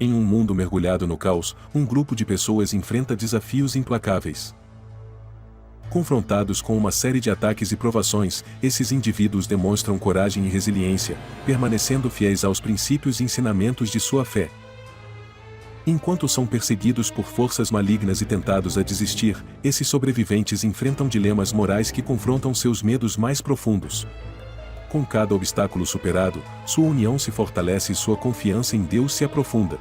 Em um mundo mergulhado no caos, um grupo de pessoas enfrenta desafios implacáveis. Confrontados com uma série de ataques e provações, esses indivíduos demonstram coragem e resiliência, permanecendo fiéis aos princípios e ensinamentos de sua fé. Enquanto são perseguidos por forças malignas e tentados a desistir, esses sobreviventes enfrentam dilemas morais que confrontam seus medos mais profundos. Com cada obstáculo superado, sua união se fortalece e sua confiança em Deus se aprofunda.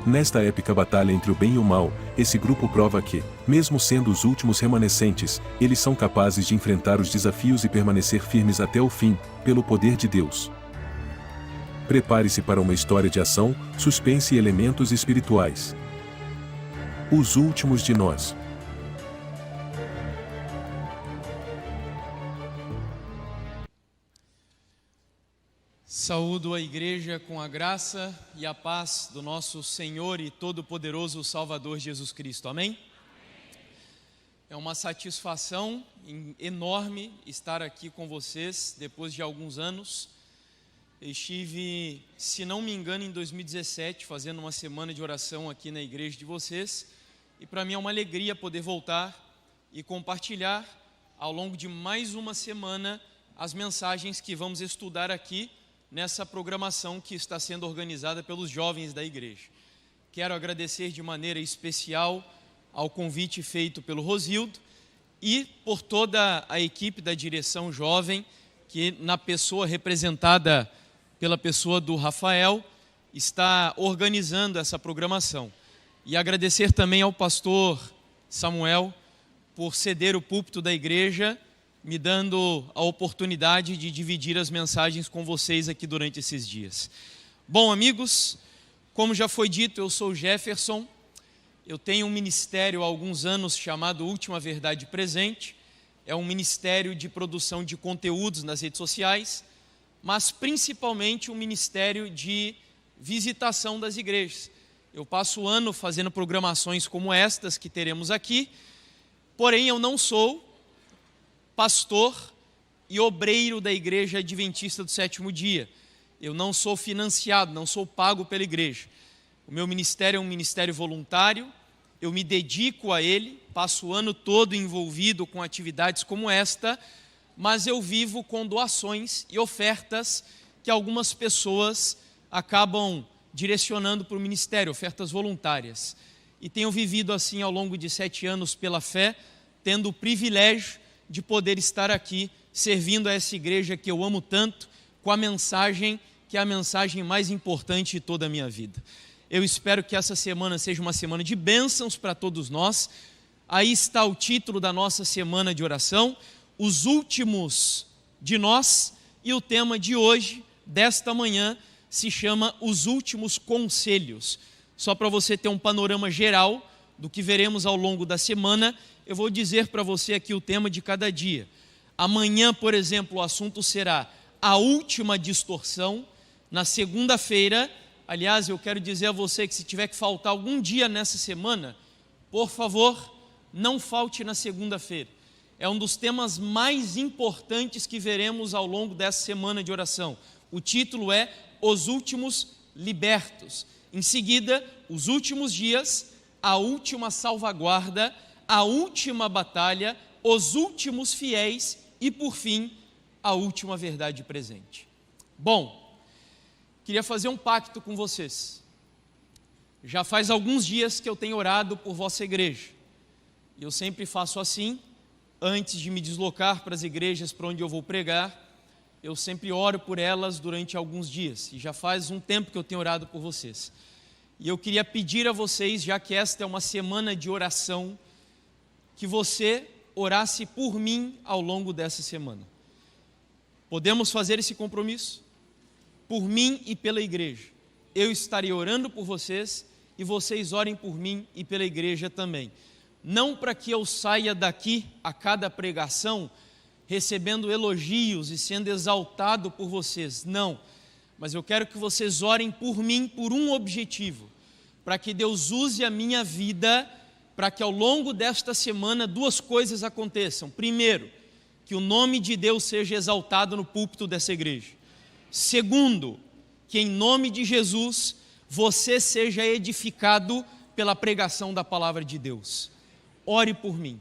Nesta épica batalha entre o bem e o mal, esse grupo prova que, mesmo sendo os últimos remanescentes, eles são capazes de enfrentar os desafios e permanecer firmes até o fim, pelo poder de Deus. Prepare-se para uma história de ação, suspense e elementos espirituais. Os últimos de nós. Saúdo a igreja com a graça e a paz do nosso Senhor e Todo-Poderoso Salvador Jesus Cristo. Amém? É uma satisfação enorme estar aqui com vocês depois de alguns anos. Eu estive, se não me engano, em 2017, fazendo uma semana de oração aqui na igreja de vocês. E para mim é uma alegria poder voltar e compartilhar ao longo de mais uma semana as mensagens que vamos estudar aqui nessa programação que está sendo organizada pelos jovens da igreja. Quero agradecer de maneira especial ao convite feito pelo Rosildo e por toda a equipe da direção jovem, que na pessoa representada pela pessoa do Rafael, está organizando essa programação. E agradecer também ao pastor Samuel por ceder o púlpito da igreja, me dando a oportunidade de dividir as mensagens com vocês aqui durante esses dias. Bom, amigos, como já foi dito, eu sou Jefferson, eu tenho um ministério há alguns anos chamado Última Verdade Presente, é um ministério de produção de conteúdos nas redes sociais, mas principalmente um ministério de visitação das igrejas. Eu passo o ano fazendo programações como estas que teremos aqui, porém eu não sou pastor e obreiro da Igreja Adventista do Sétimo Dia. Eu não sou financiado, não sou pago pela igreja. O meu ministério é um ministério voluntário, eu me dedico a ele, passo o ano todo envolvido com atividades como esta, mas eu vivo com doações e ofertas que algumas pessoas acabam direcionando para o ministério, ofertas voluntárias. E tenho vivido assim ao longo de 7 anos pela fé, tendo o privilégio de poder estar aqui servindo a essa igreja que eu amo tanto, com a mensagem que é a mensagem mais importante de toda a minha vida. Eu espero que essa semana seja uma semana de bênçãos para todos nós. Aí está o título da nossa semana de oração, Os Últimos de Nós, e o tema de hoje, desta manhã, se chama Os Últimos Conselhos. Só para você ter um panorama geral do que veremos ao longo da semana, eu vou dizer para você aqui o tema de cada dia. Amanhã, por exemplo, o assunto será a última distorção. Na segunda-feira, aliás, eu quero dizer a você que se tiver que faltar algum dia nessa semana, por favor, não falte na segunda-feira. É um dos temas mais importantes que veremos ao longo dessa semana de oração. O título é Os Últimos Libertos. Em seguida, os últimos dias, a última salvaguarda, a última batalha, os últimos fiéis e, por fim, a última verdade presente. Bom, queria fazer um pacto com vocês. Já faz alguns dias que eu tenho orado por vossa igreja. E eu sempre faço assim, antes de me deslocar para as igrejas para onde eu vou pregar, eu sempre oro por elas durante alguns dias. E já faz um tempo que eu tenho orado por vocês. E eu queria pedir a vocês, já que esta é uma semana de oração, que você orasse por mim ao longo dessa semana. Podemos fazer esse compromisso? Por mim e pela igreja. Eu estarei orando por vocês e vocês orem por mim e pela igreja também. Não para que eu saia daqui a cada pregação recebendo elogios e sendo exaltado por vocês, não. Mas eu quero que vocês orem por mim por um objetivo, para que Deus use a minha vida, para que ao longo desta semana 2 coisas aconteçam. Primeiro, que o nome de Deus seja exaltado no púlpito dessa igreja. Segundo, que em nome de Jesus você seja edificado pela pregação da palavra de Deus. Ore por mim.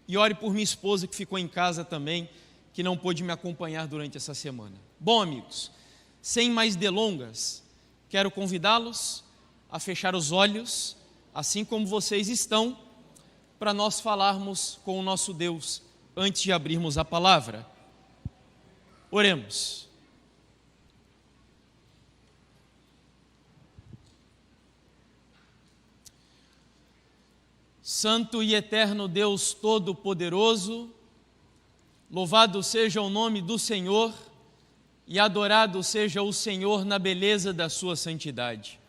E ore por minha esposa que ficou em casa também, que não pôde me acompanhar durante essa semana. Bom, amigos, sem mais delongas, quero convidá-los a fechar os olhos, assim como vocês estão, para nós falarmos com o nosso Deus antes de abrirmos a palavra. Oremos. Santo e eterno Deus Todo-Poderoso, louvado seja o nome do Senhor e adorado seja o Senhor na beleza da sua santidade.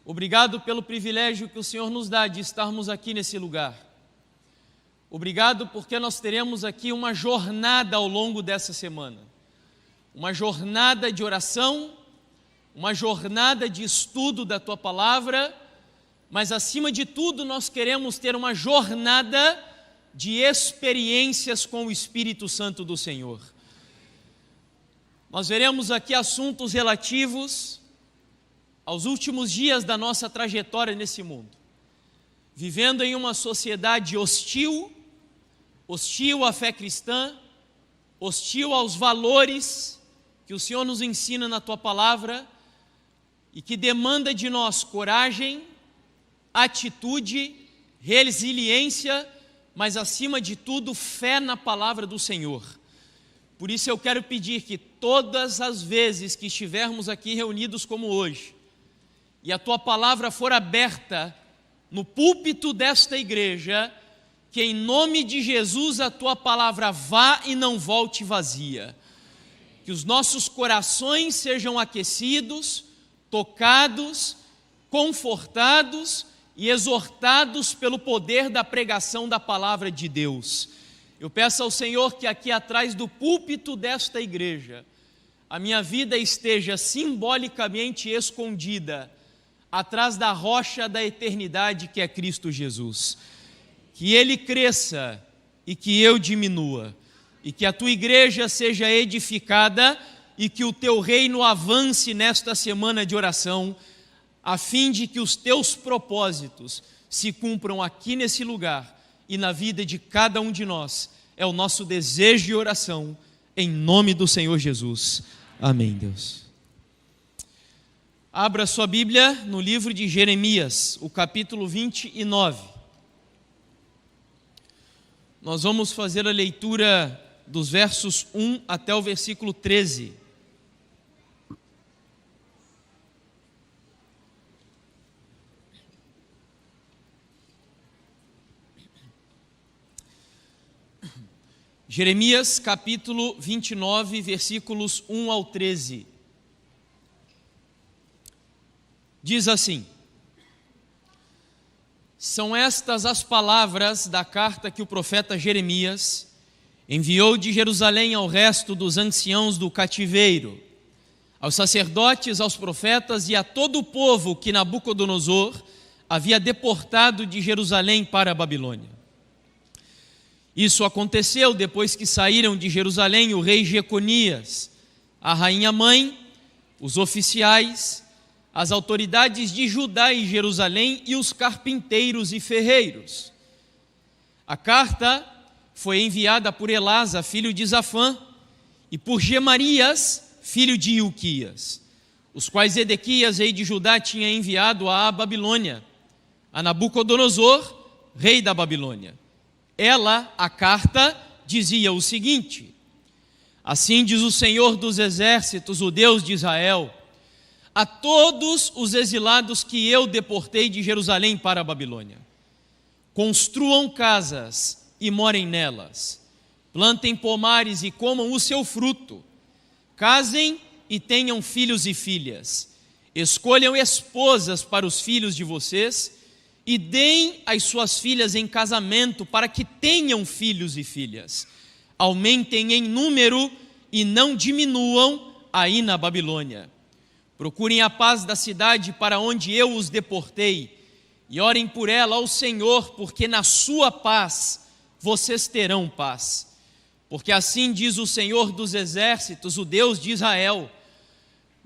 Obrigado pelo privilégio que o Senhor nos dá de estarmos aqui nesse lugar. Obrigado porque nós teremos aqui uma jornada ao longo dessa semana. Uma jornada de oração, uma jornada de estudo da Tua Palavra, mas acima de tudo nós queremos ter uma jornada de experiências com o Espírito Santo do Senhor. Nós veremos aqui assuntos relativos aos últimos dias da nossa trajetória nesse mundo, vivendo em uma sociedade hostil à fé cristã, hostil aos valores que o Senhor nos ensina na Tua Palavra e que demanda de nós coragem, atitude, resiliência, mas acima de tudo fé na Palavra do Senhor. Por isso eu quero pedir que todas as vezes que estivermos aqui reunidos como hoje, e a Tua Palavra for aberta no púlpito desta igreja, que em nome de Jesus a Tua Palavra vá e não volte vazia. Que os nossos corações sejam aquecidos, tocados, confortados e exortados pelo poder da pregação da Palavra de Deus. Eu peço ao Senhor que aqui atrás do púlpito desta igreja, a minha vida esteja simbolicamente escondida atrás da rocha da eternidade que é Cristo Jesus. Que Ele cresça e que eu diminua, e que a Tua igreja seja edificada e que o Teu reino avance nesta semana de oração, a fim de que os Teus propósitos se cumpram aqui nesse lugar e na vida de cada um de nós. É o nosso desejo e oração, em nome do Senhor Jesus. Amém, Deus. Abra sua Bíblia no livro de Jeremias, o capítulo 29. Nós vamos fazer a leitura dos versos 1 até o versículo 13. Jeremias capítulo 29, versículos 1 ao 13. Diz assim: são estas as palavras da carta que o profeta Jeremias enviou de Jerusalém ao resto dos anciãos do cativeiro, aos sacerdotes, aos profetas e a todo o povo que Nabucodonosor havia deportado de Jerusalém para a Babilônia. Isso aconteceu depois que saíram de Jerusalém o rei Jeconias, a rainha mãe, os oficiais, as autoridades de Judá e Jerusalém e os carpinteiros e ferreiros. A carta foi enviada por Elasa, filho de Safã, e por Gemarias, filho de Ilquias, os quais Edequias, rei de Judá, tinha enviado à Babilônia, a Nabucodonosor, rei da Babilônia. Ela, a carta, dizia o seguinte: assim diz o Senhor dos exércitos, o Deus de Israel, a todos os exilados que eu deportei de Jerusalém para a Babilônia: construam casas e morem nelas, plantem pomares e comam o seu fruto, casem e tenham filhos e filhas, escolham esposas para os filhos de vocês e deem as suas filhas em casamento para que tenham filhos e filhas. Aumentem em número e não diminuam aí na Babilônia. Procurem a paz da cidade para onde eu os deportei e orem por ela ao Senhor, porque na sua paz vocês terão paz. Porque assim diz o Senhor dos exércitos, o Deus de Israel: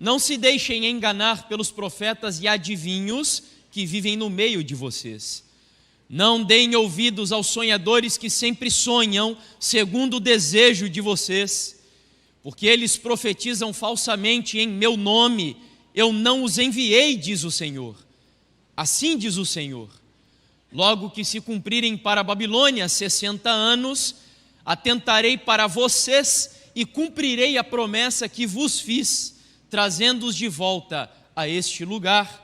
não se deixem enganar pelos profetas e adivinhos que vivem no meio de vocês. Não deem ouvidos aos sonhadores que sempre sonham segundo o desejo de vocês, porque eles profetizam falsamente em meu nome. Eu não os enviei, diz o Senhor. Assim diz o Senhor: logo que se cumprirem para a Babilônia 60 anos, atentarei para vocês e cumprirei a promessa que vos fiz, trazendo-os de volta a este lugar.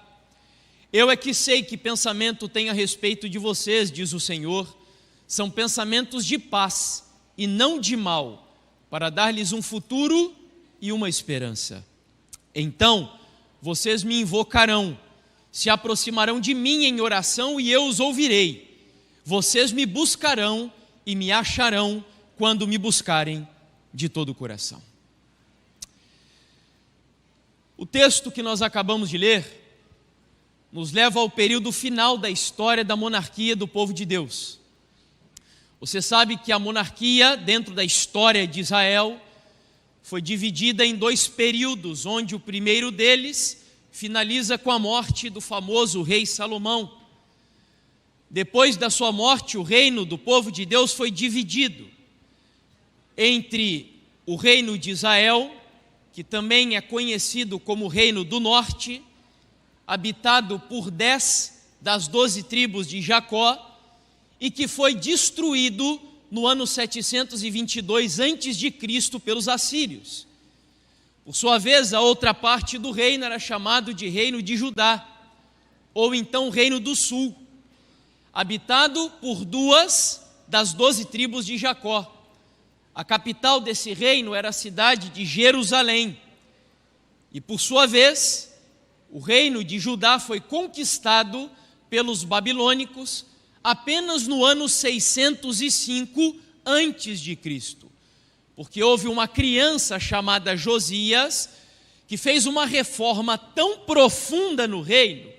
Eu é que sei que pensamento tenho a respeito de vocês, diz o Senhor, são pensamentos de paz e não de mal, para dar-lhes um futuro e uma esperança. Então vocês me invocarão, se aproximarão de mim em oração e eu os ouvirei. Vocês me buscarão e me acharão quando me buscarem de todo o coração. O texto que nós acabamos de ler nos leva ao período final da história da monarquia do povo de Deus. Você sabe que a monarquia, dentro da história de Israel, foi dividida em 2 períodos, onde o primeiro deles finaliza com a morte do famoso rei Salomão. Depois da sua morte, o reino do povo de Deus foi dividido entre o reino de Israel, que também é conhecido como o Reino do Norte, habitado por 10 das 12 tribos de Jacó, e que foi destruído no ano 722 a.C. pelos assírios. Por sua vez, a outra parte do reino era chamado de Reino de Judá, ou então Reino do Sul, habitado por 2 das 12 tribos de Jacó. A capital desse reino era a cidade de Jerusalém. E por sua vez, o reino de Judá foi conquistado pelos babilônicos apenas no ano 605 a.C., porque houve uma criança chamada Josias que fez uma reforma tão profunda no reino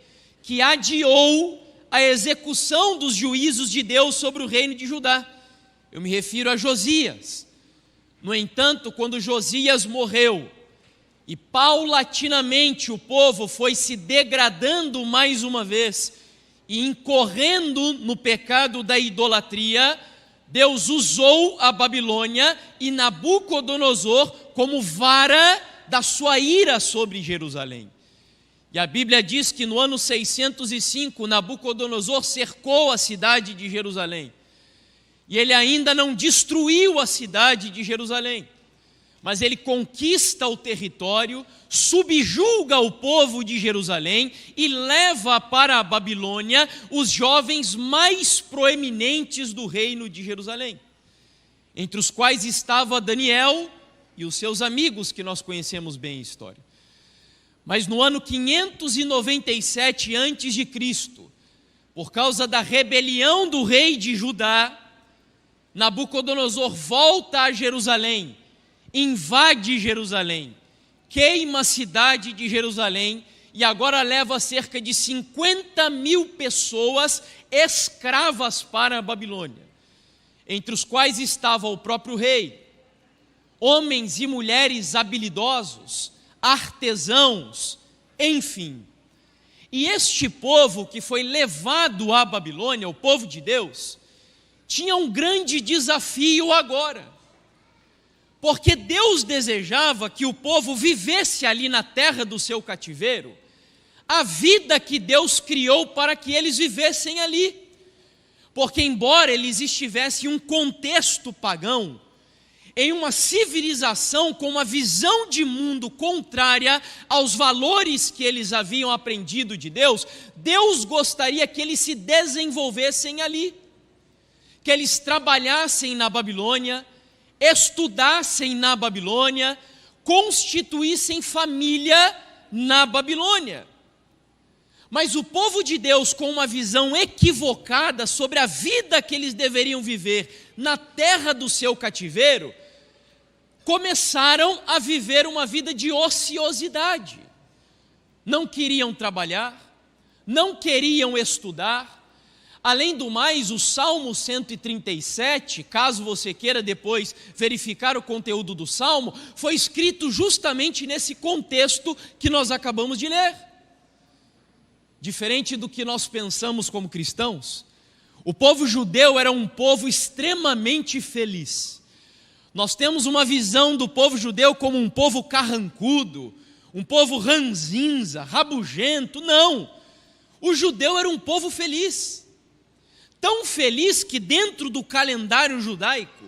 que adiou a execução dos juízos de Deus sobre o reino de Judá. Eu me refiro a Josias. No entanto, quando Josias morreu e paulatinamente o povo foi se degradando mais uma vez e incorrendo no pecado da idolatria, Deus usou a Babilônia e Nabucodonosor como vara da sua ira sobre Jerusalém. E a Bíblia diz que no ano 605, Nabucodonosor cercou a cidade de Jerusalém. E ele ainda não destruiu a cidade de Jerusalém, mas ele conquista o território, subjuga o povo de Jerusalém e leva para a Babilônia os jovens mais proeminentes do reino de Jerusalém, entre os quais estava Daniel e os seus amigos, que nós conhecemos bem a história. Mas no ano 597 a.C., por causa da rebelião do rei de Judá, Nabucodonosor volta a Jerusalém, invade Jerusalém, queima a cidade de Jerusalém e agora leva cerca de 50.000 pessoas escravas para a Babilônia, entre os quais estava o próprio rei, homens e mulheres habilidosos, artesãos, enfim. E este povo que foi levado à Babilônia, o povo de Deus, tinha um grande desafio agora, porque Deus desejava que o povo vivesse ali na terra do seu cativeiro a vida que Deus criou para que eles vivessem ali, porque embora eles estivessem em um contexto pagão, em uma civilização com uma visão de mundo contrária aos valores que eles haviam aprendido de Deus, Deus gostaria que eles se desenvolvessem ali, que eles trabalhassem na Babilônia, estudassem na Babilônia, constituíssem família na Babilônia. Mas o povo de Deus, com uma visão equivocada sobre a vida que eles deveriam viver na terra do seu cativeiro, começaram a viver uma vida de ociosidade. Não queriam trabalhar, não queriam estudar, Além do mais, o Salmo 137, caso você queira depois verificar o conteúdo do Salmo, foi escrito justamente nesse contexto que nós acabamos de ler. Diferente do que nós pensamos como cristãos, o povo judeu era um povo extremamente feliz. Nós temos uma visão do povo judeu como um povo carrancudo, um povo ranzinza, rabugento. Não, o judeu era um povo feliz. Tão feliz que dentro do calendário judaico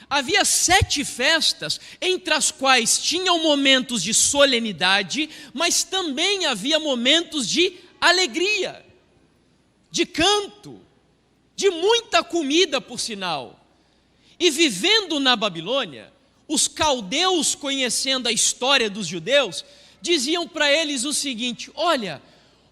havia 7 festas, entre as quais tinham momentos de solenidade, mas também havia momentos de alegria, de canto, de muita comida, por sinal. E vivendo na Babilônia, os caldeus, conhecendo a história dos judeus, diziam para eles o seguinte: olha,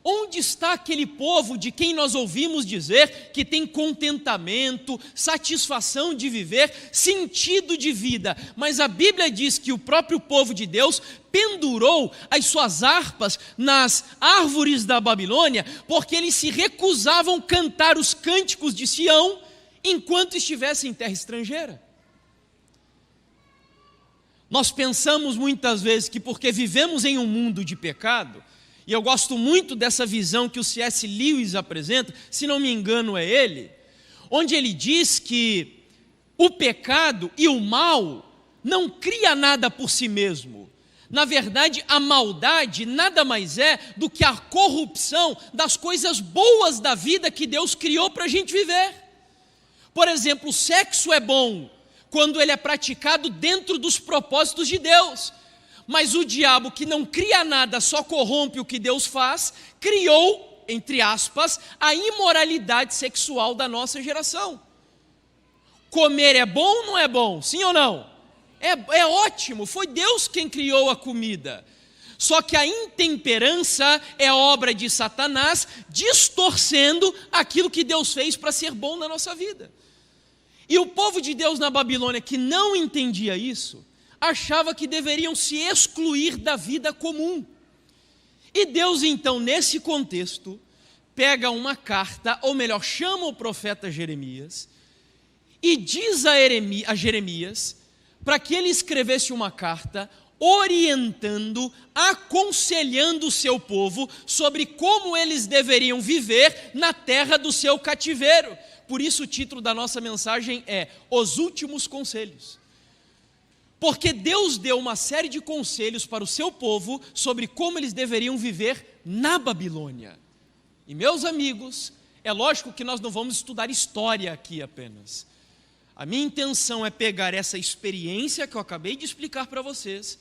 onde está aquele povo de quem nós ouvimos dizer que tem contentamento, satisfação de viver, sentido de vida? Mas a Bíblia diz que o próprio povo de Deus pendurou as suas harpas nas árvores da Babilônia, porque eles se recusavam a cantar os cânticos de Sião enquanto estivessem em terra estrangeira. Nós pensamos muitas vezes que porque vivemos em um mundo de pecado, e eu gosto muito dessa visão que o C.S. Lewis apresenta, se não me engano é ele, onde ele diz que o pecado e o mal não cria nada por si mesmo. Na verdade, a maldade nada mais é do que a corrupção das coisas boas da vida que Deus criou para a gente viver. Por exemplo, o sexo é bom quando ele é praticado dentro dos propósitos de Deus. Mas o diabo, que não cria nada, só corrompe o que Deus faz, criou, entre aspas, a imoralidade sexual da nossa geração. Comer é bom ou não é bom? Sim ou não? É ótimo, foi Deus quem criou a comida. Só que a intemperança é obra de Satanás, distorcendo aquilo que Deus fez para ser bom na nossa vida. E o povo de Deus na Babilônia, que não entendia isso, achava que deveriam se excluir da vida comum. E Deus, então, nesse contexto, pega uma carta, ou melhor, chama o profeta Jeremias, e diz a Jeremias para que ele escrevesse uma carta orientando, aconselhando o seu povo sobre como eles deveriam viver na terra do seu cativeiro. Por isso o título da nossa mensagem é Os Últimos Conselhos. Porque Deus deu uma série de conselhos para o seu povo sobre como eles deveriam viver na Babilônia. E meus amigos, é lógico que nós não vamos estudar história aqui apenas. A minha intenção é pegar essa experiência que eu acabei de explicar para vocês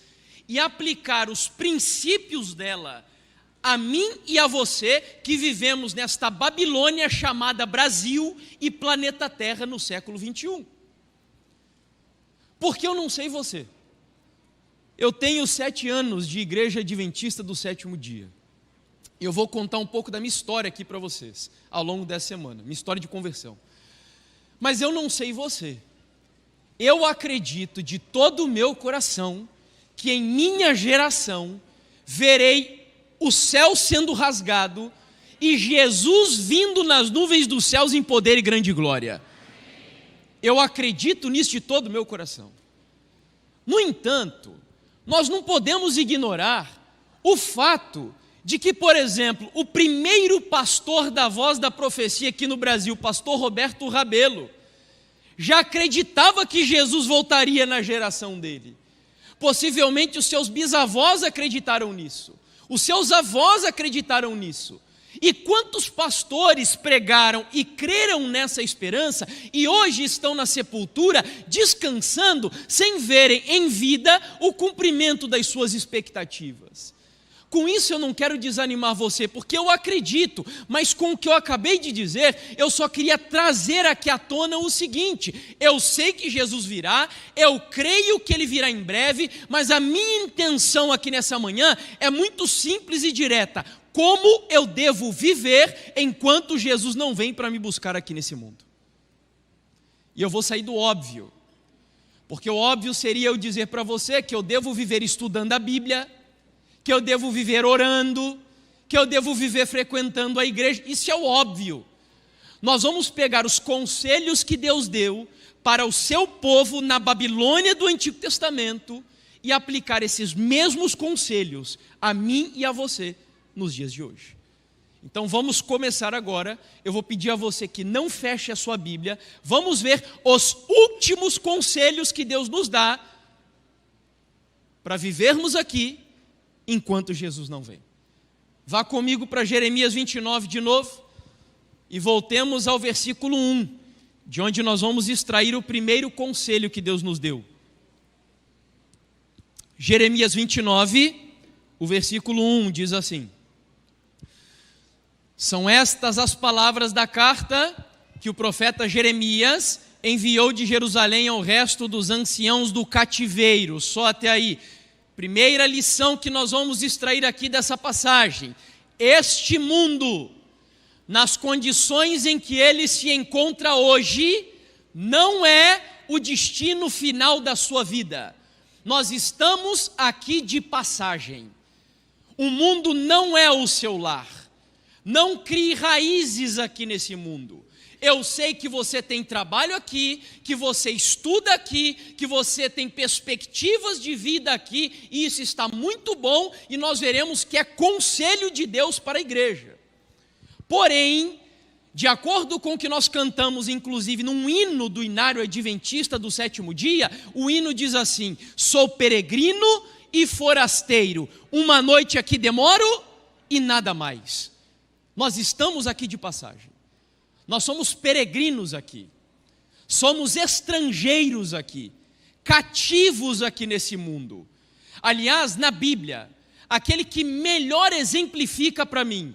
e aplicar os princípios dela a mim e a você que vivemos nesta Babilônia chamada Brasil e planeta Terra no século 21. Porque eu não sei você. Eu tenho 7 anos de igreja adventista do 7º dia. E eu vou contar um pouco da minha história aqui para vocês, ao longo dessa semana, minha história de conversão. Mas eu não sei você. Eu acredito de todo o meu coração que em minha geração verei o céu sendo rasgado e Jesus vindo nas nuvens dos céus em poder e grande glória. Eu acredito nisso de todo o meu coração. No entanto, nós não podemos ignorar o fato de que, por exemplo, o primeiro pastor da Voz da Profecia aqui no Brasil, pastor Roberto Rabelo, já acreditava que Jesus voltaria na geração dele. Possivelmente os seus bisavós acreditaram nisso, os seus avós acreditaram nisso. E quantos pastores pregaram e creram nessa esperança e hoje estão na sepultura descansando sem verem em vida o cumprimento das suas expectativas? Com isso eu não quero desanimar você, porque eu acredito, mas com o que eu acabei de dizer, eu só queria trazer aqui à tona o seguinte: eu sei que Jesus virá, eu creio que Ele virá em breve, mas a minha intenção aqui nessa manhã é muito simples e direta. Como eu devo viver enquanto Jesus não vem para me buscar aqui nesse mundo? E eu vou sair do óbvio, porque o óbvio seria eu dizer para você que eu devo viver estudando a Bíblia, que eu devo viver orando, que eu devo viver frequentando a igreja. Isso é o óbvio. Nós vamos pegar os conselhos que Deus deu para o seu povo na Babilônia do Antigo Testamento e aplicar esses mesmos conselhos a mim e a você nos dias de hoje. Então vamos começar agora. Eu vou pedir a você que não feche a sua Bíblia. Vamos ver os últimos conselhos que Deus nos dá para vivermos aqui enquanto Jesus não vem. Vá comigo para Jeremias 29 de novo e voltemos ao versículo 1, de onde nós vamos extrair o primeiro conselho que Deus nos deu. Jeremias 29, o versículo 1 diz assim: são estas as palavras da carta que o profeta Jeremias enviou de Jerusalém ao resto dos anciãos do cativeiro. Só até aí. Primeira lição que nós vamos extrair aqui dessa passagem: este mundo, nas condições em que ele se encontra hoje, não é o destino final da sua vida. Nós estamos aqui de passagem. O mundo não é o seu lar. Não crie raízes aqui nesse mundo. Eu sei que você tem trabalho aqui, que você estuda aqui, que você tem perspectivas de vida aqui, e isso está muito bom, e nós veremos que é conselho de Deus para a igreja. Porém, de acordo com o que nós cantamos, inclusive num hino do Inário Adventista do sétimo dia, o hino diz assim: sou peregrino e forasteiro, uma noite aqui demoro e nada mais. Nós estamos aqui de passagem. Nós somos peregrinos aqui. Somos estrangeiros aqui. Cativos aqui nesse mundo. Aliás, na Bíblia, aquele que melhor exemplifica para mim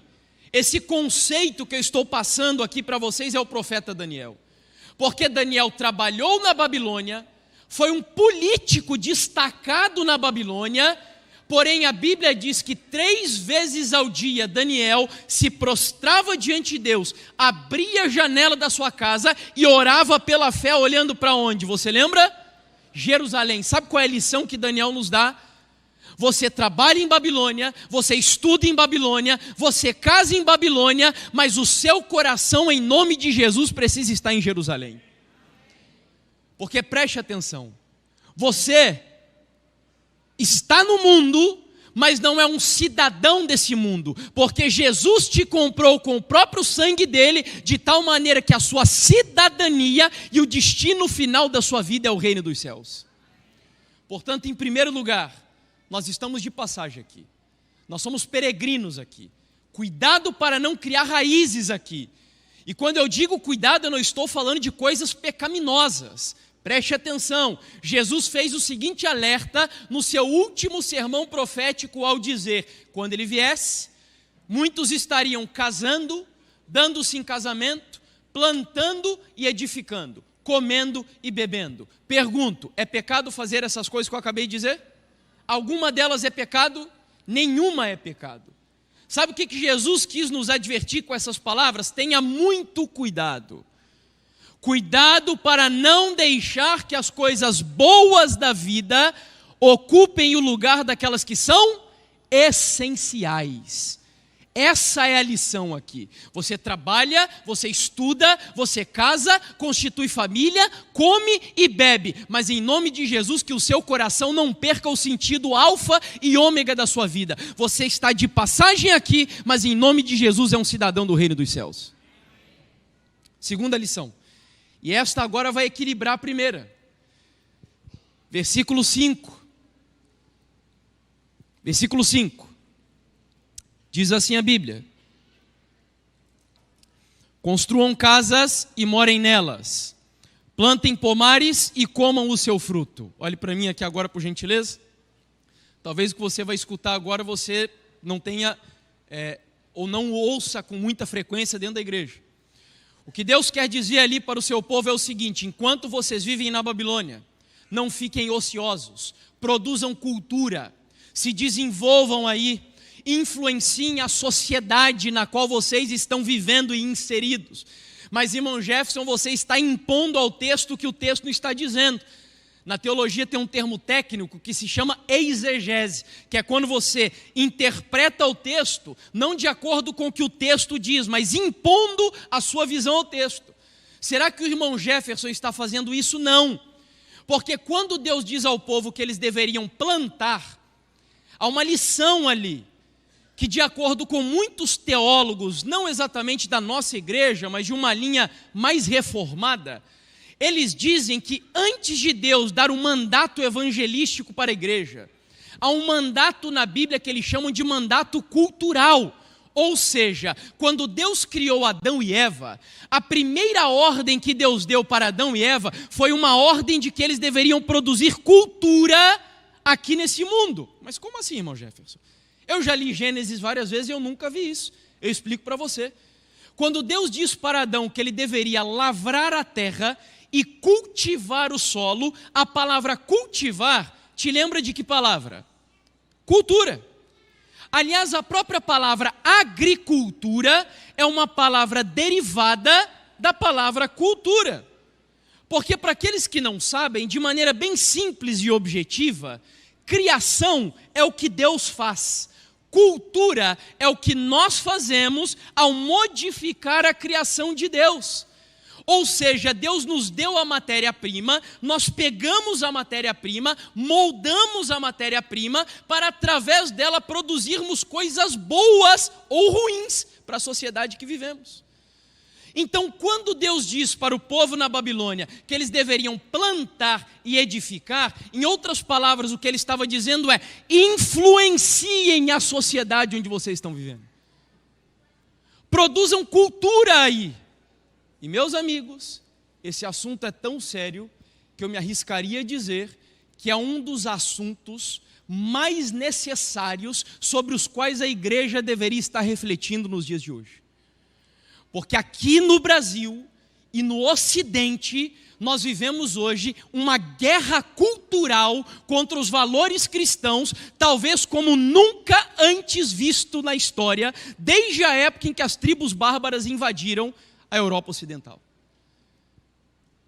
esse conceito que eu estou passando aqui para vocês é o profeta Daniel. Porque Daniel trabalhou na Babilônia, foi um político destacado na Babilônia. Porém, a Bíblia diz que 3 vezes ao dia Daniel se prostrava diante de Deus, abria a janela da sua casa e orava pela fé, olhando para onde? Você lembra? Jerusalém. Sabe qual é a lição que Daniel nos dá? Você trabalha em Babilônia, você estuda em Babilônia, você casa em Babilônia, mas o seu coração, em nome de Jesus, precisa estar em Jerusalém. Porque preste atenção, você está no mundo, mas não é um cidadão desse mundo, porque Jesus te comprou com o próprio sangue dele, de tal maneira que a sua cidadania e o destino final da sua vida é o reino dos céus. Portanto, em primeiro lugar, nós estamos de passagem aqui, nós somos peregrinos aqui. Cuidado para não criar raízes aqui. E quando eu digo cuidado, eu não estou falando de coisas pecaminosas. Preste atenção, Jesus fez o seguinte alerta no seu último sermão profético ao dizer: quando ele viesse, muitos estariam casando, dando-se em casamento, plantando e edificando, comendo e bebendo. Pergunto, é pecado fazer essas coisas que eu acabei de dizer? Alguma delas é pecado? Nenhuma é pecado. Sabe o que Jesus quis nos advertir com essas palavras? Tenha muito cuidado. Cuidado para não deixar que as coisas boas da vida ocupem o lugar daquelas que são essenciais. Essa é a lição aqui. Você trabalha, você estuda, você casa, constitui família, come e bebe. Mas em nome de Jesus, que o seu coração não perca o sentido alfa e ômega da sua vida. Você está de passagem aqui, mas em nome de Jesus é um cidadão do reino dos céus. Segunda lição. E esta agora vai equilibrar a primeira. Versículo 5. Versículo 5. Diz assim a Bíblia: construam casas e morem nelas, plantem pomares e comam o seu fruto. Olhe para mim aqui agora, por gentileza. Talvez o que você vai escutar agora você não tenha, ou não ouça com muita frequência dentro da igreja. O que Deus quer dizer ali para o seu povo é o seguinte: enquanto vocês vivem na Babilônia, não fiquem ociosos, produzam cultura, se desenvolvam aí, influenciem a sociedade na qual vocês estão vivendo e inseridos. Mas, irmão Jefferson, você está impondo ao texto o que o texto não está dizendo. Na teologia tem um termo técnico que se chama exegese, que é quando você interpreta o texto, não de acordo com o que o texto diz, mas impondo a sua visão ao texto. Será que o irmão Jefferson está fazendo isso? Não. Porque quando Deus diz ao povo que eles deveriam plantar, há uma lição ali, que de acordo com muitos teólogos, não exatamente da nossa igreja, mas de uma linha mais reformada, eles dizem que antes de Deus dar um mandato evangelístico para a igreja, há um mandato na Bíblia que eles chamam de mandato cultural. Ou seja, quando Deus criou Adão e Eva, a primeira ordem que Deus deu para Adão e Eva foi uma ordem de que eles deveriam produzir cultura aqui nesse mundo. Mas como assim, irmão Jefferson? Eu já li Gênesis várias vezes e eu nunca vi isso. Eu explico para você. Quando Deus diz para Adão que ele deveria lavrar a terra e cultivar o solo, a palavra cultivar te lembra de que palavra? Cultura. Aliás, a própria palavra agricultura é uma palavra derivada da palavra cultura. Porque para aqueles que não sabem, de maneira bem simples e objetiva, criação é o que Deus faz. Cultura é o que nós fazemos ao modificar a criação de Deus. Ou seja, Deus nos deu a matéria-prima, nós pegamos a matéria-prima, moldamos a matéria-prima para através dela produzirmos coisas boas ou ruins para a sociedade que vivemos. Então, quando Deus diz para o povo na Babilônia que eles deveriam plantar e edificar, em outras palavras, o que ele estava dizendo é: influenciem a sociedade onde vocês estão vivendo. Produzam cultura aí. E meus amigos, esse assunto é tão sério que eu me arriscaria a dizer que é um dos assuntos mais necessários sobre os quais a igreja deveria estar refletindo nos dias de hoje. Porque aqui no Brasil e no Ocidente, nós vivemos hoje uma guerra cultural contra os valores cristãos, talvez como nunca antes visto na história, desde a época em que as tribos bárbaras invadiram a Europa Ocidental.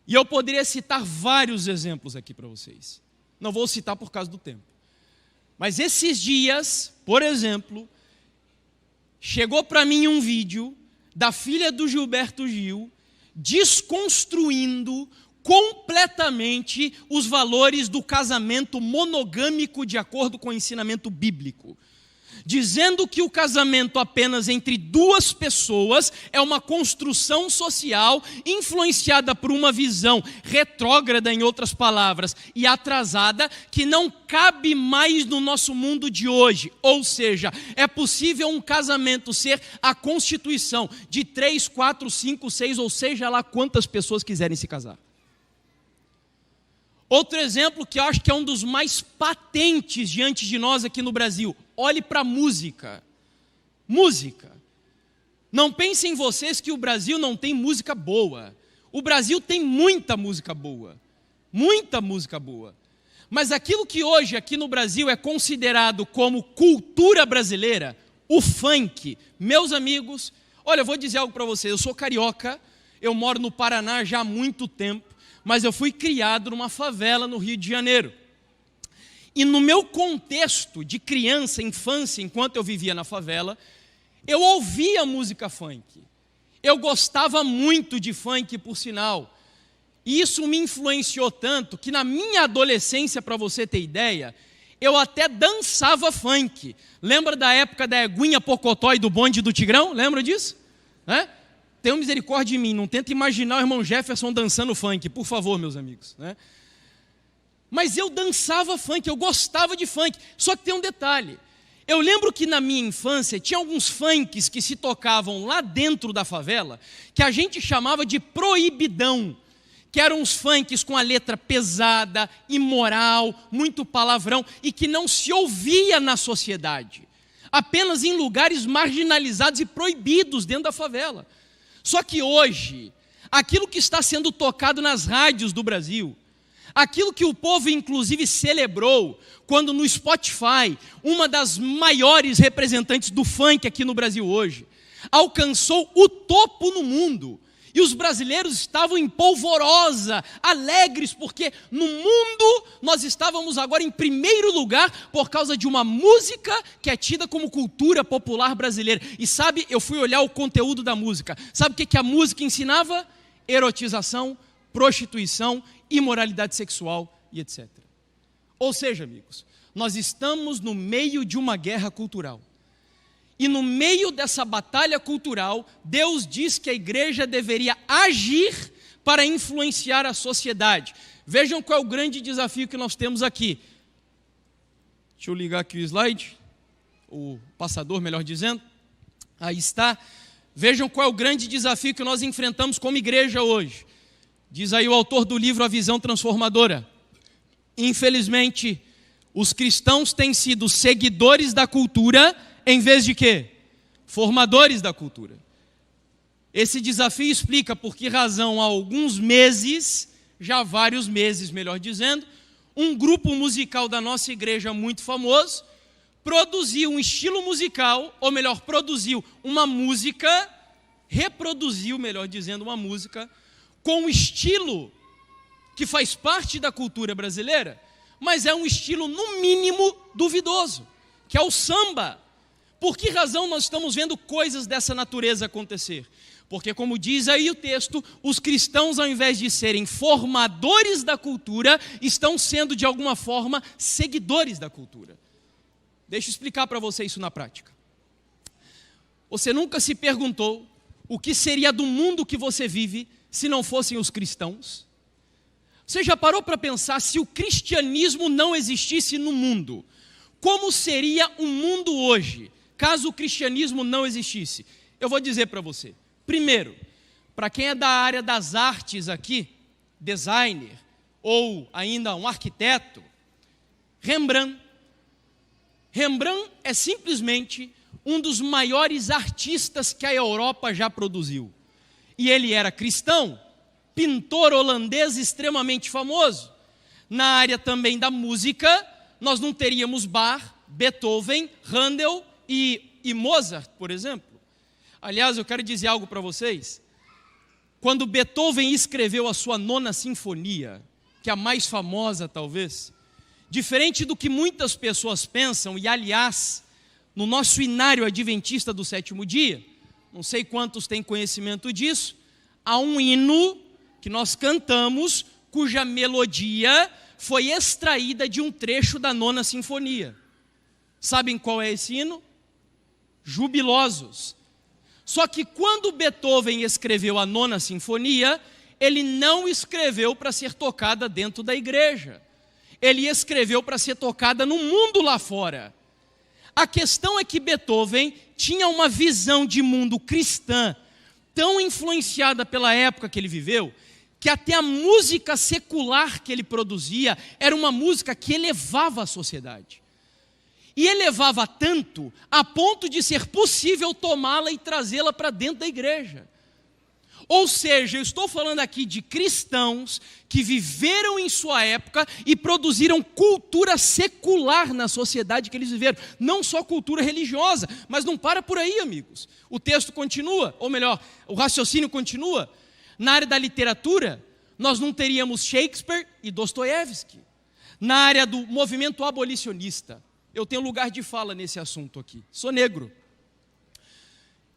E eu poderia citar vários exemplos aqui para vocês. Não vou citar por causa do tempo. Mas esses dias, por exemplo, chegou para mim um vídeo da filha do Gilberto Gil desconstruindo completamente os valores do casamento monogâmico de acordo com o ensinamento bíblico. Dizendo que o casamento apenas entre duas pessoas é uma construção social influenciada por uma visão retrógrada, em outras palavras, e atrasada, que não cabe mais no nosso mundo de hoje. Ou seja, é possível um casamento ser a constituição de 3, 4, 5, 6, ou seja lá quantas pessoas quiserem se casar. Outro exemplo que eu acho que é um dos mais patentes diante de nós aqui no Brasil: olhe para a música. Música. Não pensem vocês que o Brasil não tem música boa. O Brasil tem muita música boa. Muita música boa. Mas aquilo que hoje aqui no Brasil é considerado como cultura brasileira, o funk, meus amigos, olha, eu vou dizer algo para vocês. Eu sou carioca, eu moro no Paraná já há muito tempo, mas eu fui criado numa favela no Rio de Janeiro. E no meu contexto de criança, infância, enquanto eu vivia na favela, eu ouvia música funk. Eu gostava muito de funk, por sinal. E isso me influenciou tanto que na minha adolescência, para você ter ideia, eu até dançava funk. Lembra da época da Eguinha Pocotó e do bonde do Tigrão? Lembra disso? Né? Tenham misericórdia de mim, não tenta imaginar o irmão Jefferson dançando funk, por favor, meus amigos. Né? Mas eu dançava funk, eu gostava de funk. Só que tem um detalhe. Eu lembro que na minha infância tinha alguns funks que se tocavam lá dentro da favela, que a gente chamava de proibidão, que eram os funks com a letra pesada, imoral, muito palavrão, e que não se ouvia na sociedade, apenas em lugares marginalizados e proibidos dentro da favela. Só que hoje, aquilo que está sendo tocado nas rádios do Brasil, aquilo que o povo inclusive celebrou, quando no Spotify, uma das maiores representantes do funk aqui no Brasil hoje, alcançou o topo no mundo, E os brasileiros estavam em polvorosa, alegres, porque no mundo nós estávamos agora em primeiro lugar por causa de uma música que é tida como cultura popular brasileira. E sabe, eu fui olhar o conteúdo da música. Sabe o que a música ensinava? Erotização, prostituição, imoralidade sexual e etc. Ou seja, amigos, nós estamos no meio de uma guerra cultural. E no meio dessa batalha cultural, Deus diz que a igreja deveria agir para influenciar a sociedade. Vejam qual é o grande desafio que nós temos aqui. Deixa eu ligar aqui o slide, o passador, melhor dizendo. Aí está. Vejam qual é o grande desafio que nós enfrentamos como igreja hoje. Diz aí o autor do livro A Visão Transformadora. Infelizmente, os cristãos têm sido seguidores da cultura em vez de quê? Formadores da cultura. Esse desafio explica por que razão há alguns meses, já vários meses, melhor dizendo, um grupo musical da nossa igreja muito famoso produziu um estilo musical, ou melhor, produziu uma música, reproduziu, melhor dizendo, uma música com um estilo que faz parte da cultura brasileira, mas é um estilo, no mínimo, duvidoso, que é o samba. Por que razão nós estamos vendo coisas dessa natureza acontecer? Porque, como diz aí o texto, os cristãos, ao invés de serem formadores da cultura, estão sendo, de alguma forma, seguidores da cultura. Deixa eu explicar para você isso na prática. Você nunca se perguntou o que seria do mundo que você vive se não fossem os cristãos? Você já parou para pensar, se o cristianismo não existisse no mundo, como seria o mundo hoje, caso o cristianismo não existisse? Eu vou dizer para você. Primeiro, para quem é da área das artes aqui, designer, ou ainda um arquiteto, Rembrandt. Rembrandt é simplesmente um dos maiores artistas que a Europa já produziu. E ele era cristão, pintor holandês extremamente famoso. Na área também da música, nós não teríamos Bach, Beethoven, Handel e Mozart, por exemplo. Aliás, eu quero dizer algo para vocês. Quando Beethoven escreveu a sua 9ª Sinfonia, que é a mais famosa talvez, diferente do que muitas pessoas pensam, e aliás, no nosso inário adventista do 7º dia, não sei quantos têm conhecimento disso, há um hino que nós cantamos, cuja melodia foi extraída de um trecho da 9ª Sinfonia. Sabem qual é esse hino? Jubilosos. Só que quando Beethoven escreveu a 9ª Sinfonia, ele não escreveu para ser tocada dentro da igreja. Ele escreveu para ser tocada no mundo lá fora. A questão é que Beethoven tinha uma visão de mundo cristã tão influenciada pela época que ele viveu, que até a música secular que ele produzia era uma música que elevava a sociedade. E elevava tanto a ponto de ser possível tomá-la e trazê-la para dentro da igreja. Ou seja, eu estou falando aqui de cristãos que viveram em sua época e produziram cultura secular na sociedade que eles viveram. Não só cultura religiosa, mas não para por aí, amigos. O texto continua, ou melhor, o raciocínio continua. Na área da literatura, nós não teríamos Shakespeare e Dostoiévski. Na área do movimento abolicionista, eu tenho lugar de fala nesse assunto aqui. Sou negro.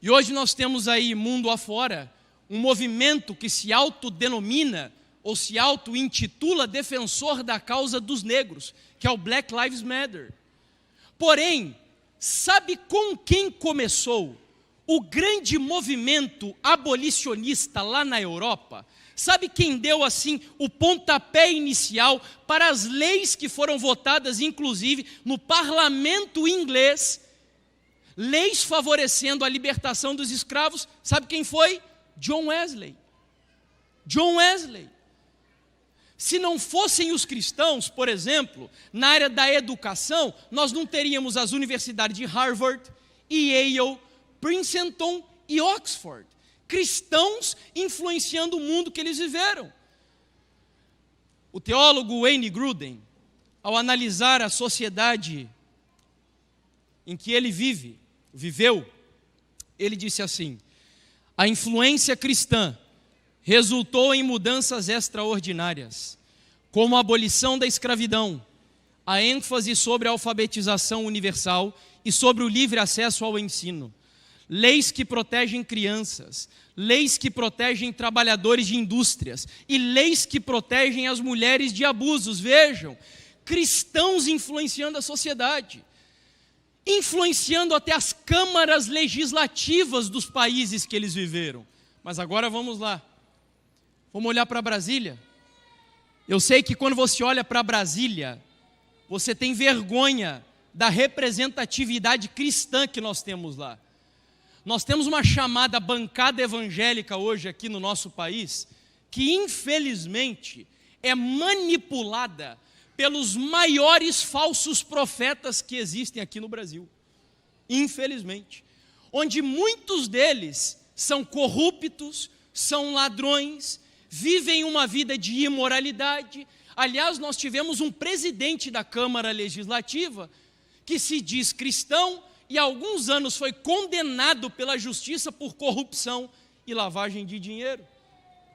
E hoje nós temos aí, mundo afora, um movimento que se autodenomina ou se auto-intitula defensor da causa dos negros, que é o Black Lives Matter. Porém, sabe com quem começou o grande movimento abolicionista lá na Europa? Sabe quem deu assim o pontapé inicial para as leis que foram votadas, inclusive, no parlamento inglês, leis favorecendo a libertação dos escravos? Sabe quem foi? John Wesley. John Wesley. Se não fossem os cristãos, por exemplo, na área da educação, nós não teríamos as universidades de Harvard, Yale, Princeton e Oxford. Cristãos influenciando o mundo que eles viveram. O teólogo Wayne Grudem, ao analisar a sociedade em que ele viveu, ele disse assim: a influência cristã resultou em mudanças extraordinárias, como a abolição da escravidão, a ênfase sobre a alfabetização universal e sobre o livre acesso ao ensino, leis que protegem crianças, leis que protegem trabalhadores de indústrias e leis que protegem as mulheres de abusos. Vejam, cristãos influenciando a sociedade, influenciando até as câmaras legislativas dos países que eles viveram. Mas agora vamos lá, vamos olhar para Brasília. Eu sei que quando você olha para Brasília, você tem vergonha da representatividade cristã que nós temos lá. Nós temos uma chamada bancada evangélica hoje aqui no nosso país, que infelizmente é manipulada pelos maiores falsos profetas que existem aqui no Brasil. Infelizmente. Onde muitos deles são corruptos, são ladrões, vivem uma vida de imoralidade. Aliás, nós tivemos um presidente da Câmara Legislativa que se diz cristão e há alguns anos foi condenado pela justiça por corrupção e lavagem de dinheiro.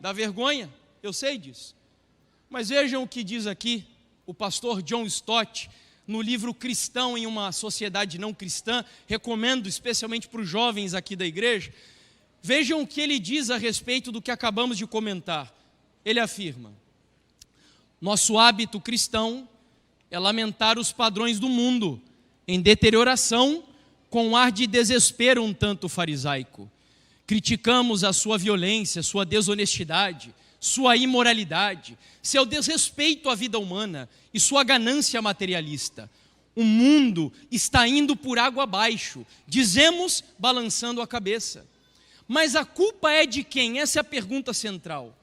Dá vergonha, eu sei disso. Mas vejam o que diz aqui o pastor John Stott, no livro Cristão em uma Sociedade Não Cristã, recomendo especialmente para os jovens aqui da igreja. Vejam o que ele diz a respeito do que acabamos de comentar. Ele afirma: nosso hábito cristão é lamentar os padrões do mundo em deterioração, com um ar de desespero um tanto farisaico. Criticamos a sua violência, sua desonestidade, sua imoralidade, seu desrespeito à vida humana e sua ganância materialista. O mundo está indo por água abaixo, dizemos balançando a cabeça. Mas a culpa é de quem? Essa é a pergunta central.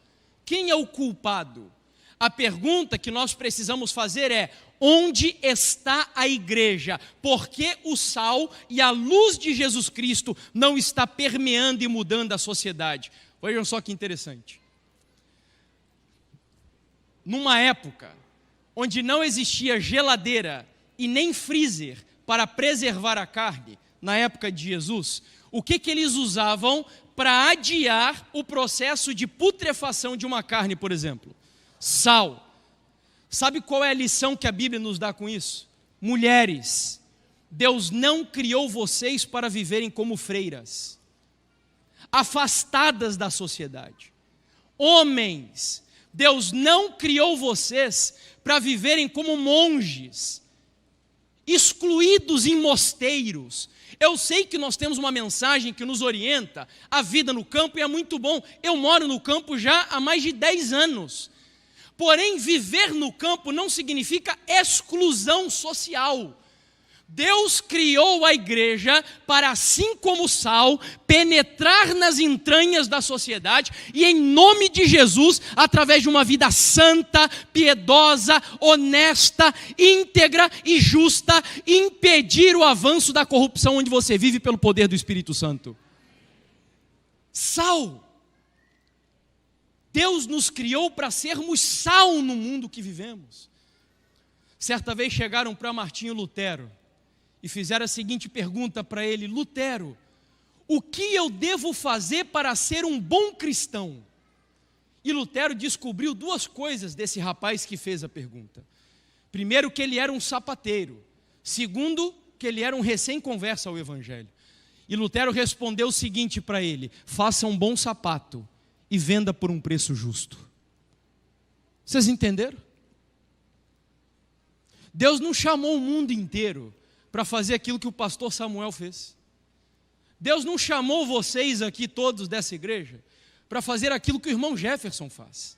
Quem é o culpado? A pergunta que nós precisamos fazer é: onde está a igreja? Porque o sal e a luz de Jesus Cristo não está permeando e mudando a sociedade? Vejam só que interessante. Numa época onde não existia geladeira e nem freezer para preservar a carne, na época de Jesus, o que eles usavam para adiar o processo de putrefação de uma carne, por exemplo? Sal. Sabe qual é a lição que a Bíblia nos dá com isso? Mulheres, Deus não criou vocês para viverem como freiras, afastadas da sociedade. Homens, Deus não criou vocês para viverem como monges, excluídos em mosteiros. Eu sei que nós temos uma mensagem que nos orienta a vida no campo e é muito bom. Eu moro no campo já há mais de 10 anos. Porém, viver no campo não significa exclusão social. Deus criou a igreja para, assim como o sal, penetrar nas entranhas da sociedade e, em nome de Jesus, através de uma vida santa, piedosa, honesta, íntegra e justa, impedir o avanço da corrupção onde você vive pelo poder do Espírito Santo. Sal. Deus nos criou para sermos sal no mundo que vivemos. Certa vez chegaram para Martinho Lutero e fizeram a seguinte pergunta para ele: Lutero, o que eu devo fazer para ser um bom cristão? E Lutero descobriu duas coisas desse rapaz que fez a pergunta. Primeiro, que ele era um sapateiro. Segundo, que ele era um recém-converso ao Evangelho. E Lutero respondeu o seguinte para ele: faça um bom sapato e venda por um preço justo. Vocês entenderam? Deus não chamou o mundo inteiro para fazer aquilo que o pastor Samuel fez. Deus não chamou vocês aqui, todos dessa igreja, para fazer aquilo que o irmão Jefferson faz.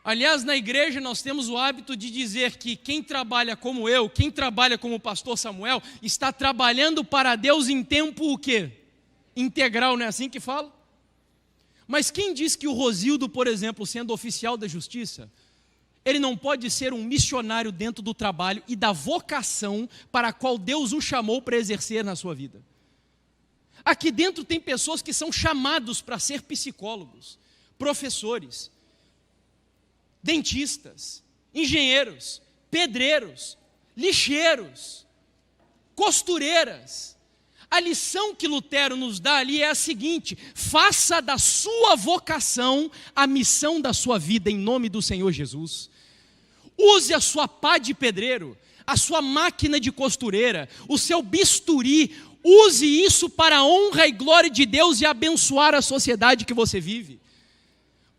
Aliás, na igreja nós temos o hábito de dizer que quem trabalha como eu, quem trabalha como o pastor Samuel, está trabalhando para Deus em tempo o quê? Integral, não é assim que fala? Mas quem diz que o Rosildo, por exemplo, sendo oficial da justiça, ele não pode ser um missionário dentro do trabalho e da vocação para a qual Deus o chamou para exercer na sua vida? Aqui dentro tem pessoas que são chamados para ser psicólogos, professores, dentistas, engenheiros, pedreiros, lixeiros, costureiras. A lição que Lutero nos dá ali é a seguinte: faça da sua vocação a missão da sua vida, em nome do Senhor Jesus. Use a sua pá de pedreiro, a sua máquina de costureira, o seu bisturi, use isso para a honra e glória de Deus e abençoar a sociedade que você vive.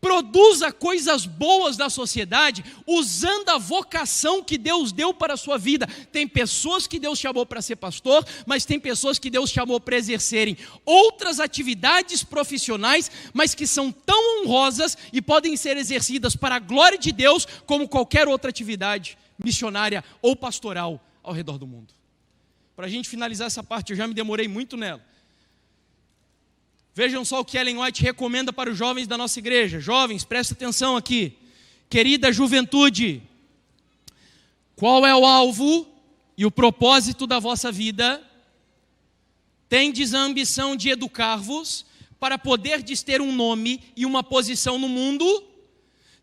Produza coisas boas da sociedade usando a vocação que Deus deu para a sua vida. Tem pessoas que Deus chamou para ser pastor, mas tem pessoas que Deus chamou para exercerem outras atividades profissionais, mas que são tão honrosas e podem ser exercidas para a glória de Deus como qualquer outra atividade missionária ou pastoral ao redor do mundo. Para a gente finalizar essa parte, eu já me demorei muito nela. Vejam só o que Ellen White recomenda para os jovens da nossa igreja. Jovens, presta atenção aqui. Querida juventude, qual é o alvo e o propósito da vossa vida? Tendes a ambição de educar-vos para poderdes ter um nome e uma posição no mundo?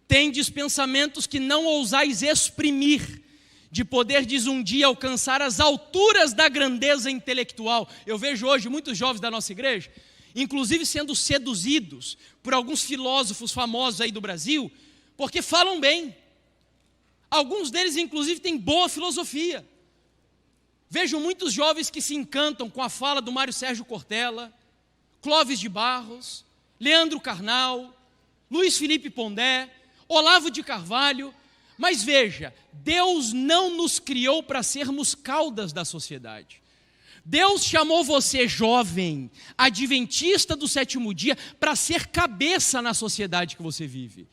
Tendes pensamentos que não ousais exprimir, de poderdes um dia alcançar as alturas da grandeza intelectual? Eu vejo hoje muitos jovens da nossa igreja, inclusive sendo seduzidos por alguns filósofos famosos aí do Brasil, porque falam bem. Alguns deles, inclusive, têm boa filosofia. Vejo muitos jovens que se encantam com a fala do Mário Sérgio Cortella, Clóvis de Barros, Leandro Carnal, Luiz Felipe Pondé, Olavo de Carvalho. Mas veja, Deus não nos criou para sermos caudas da sociedade. Deus chamou você, jovem, adventista do sétimo dia, para ser cabeça na sociedade que você vive.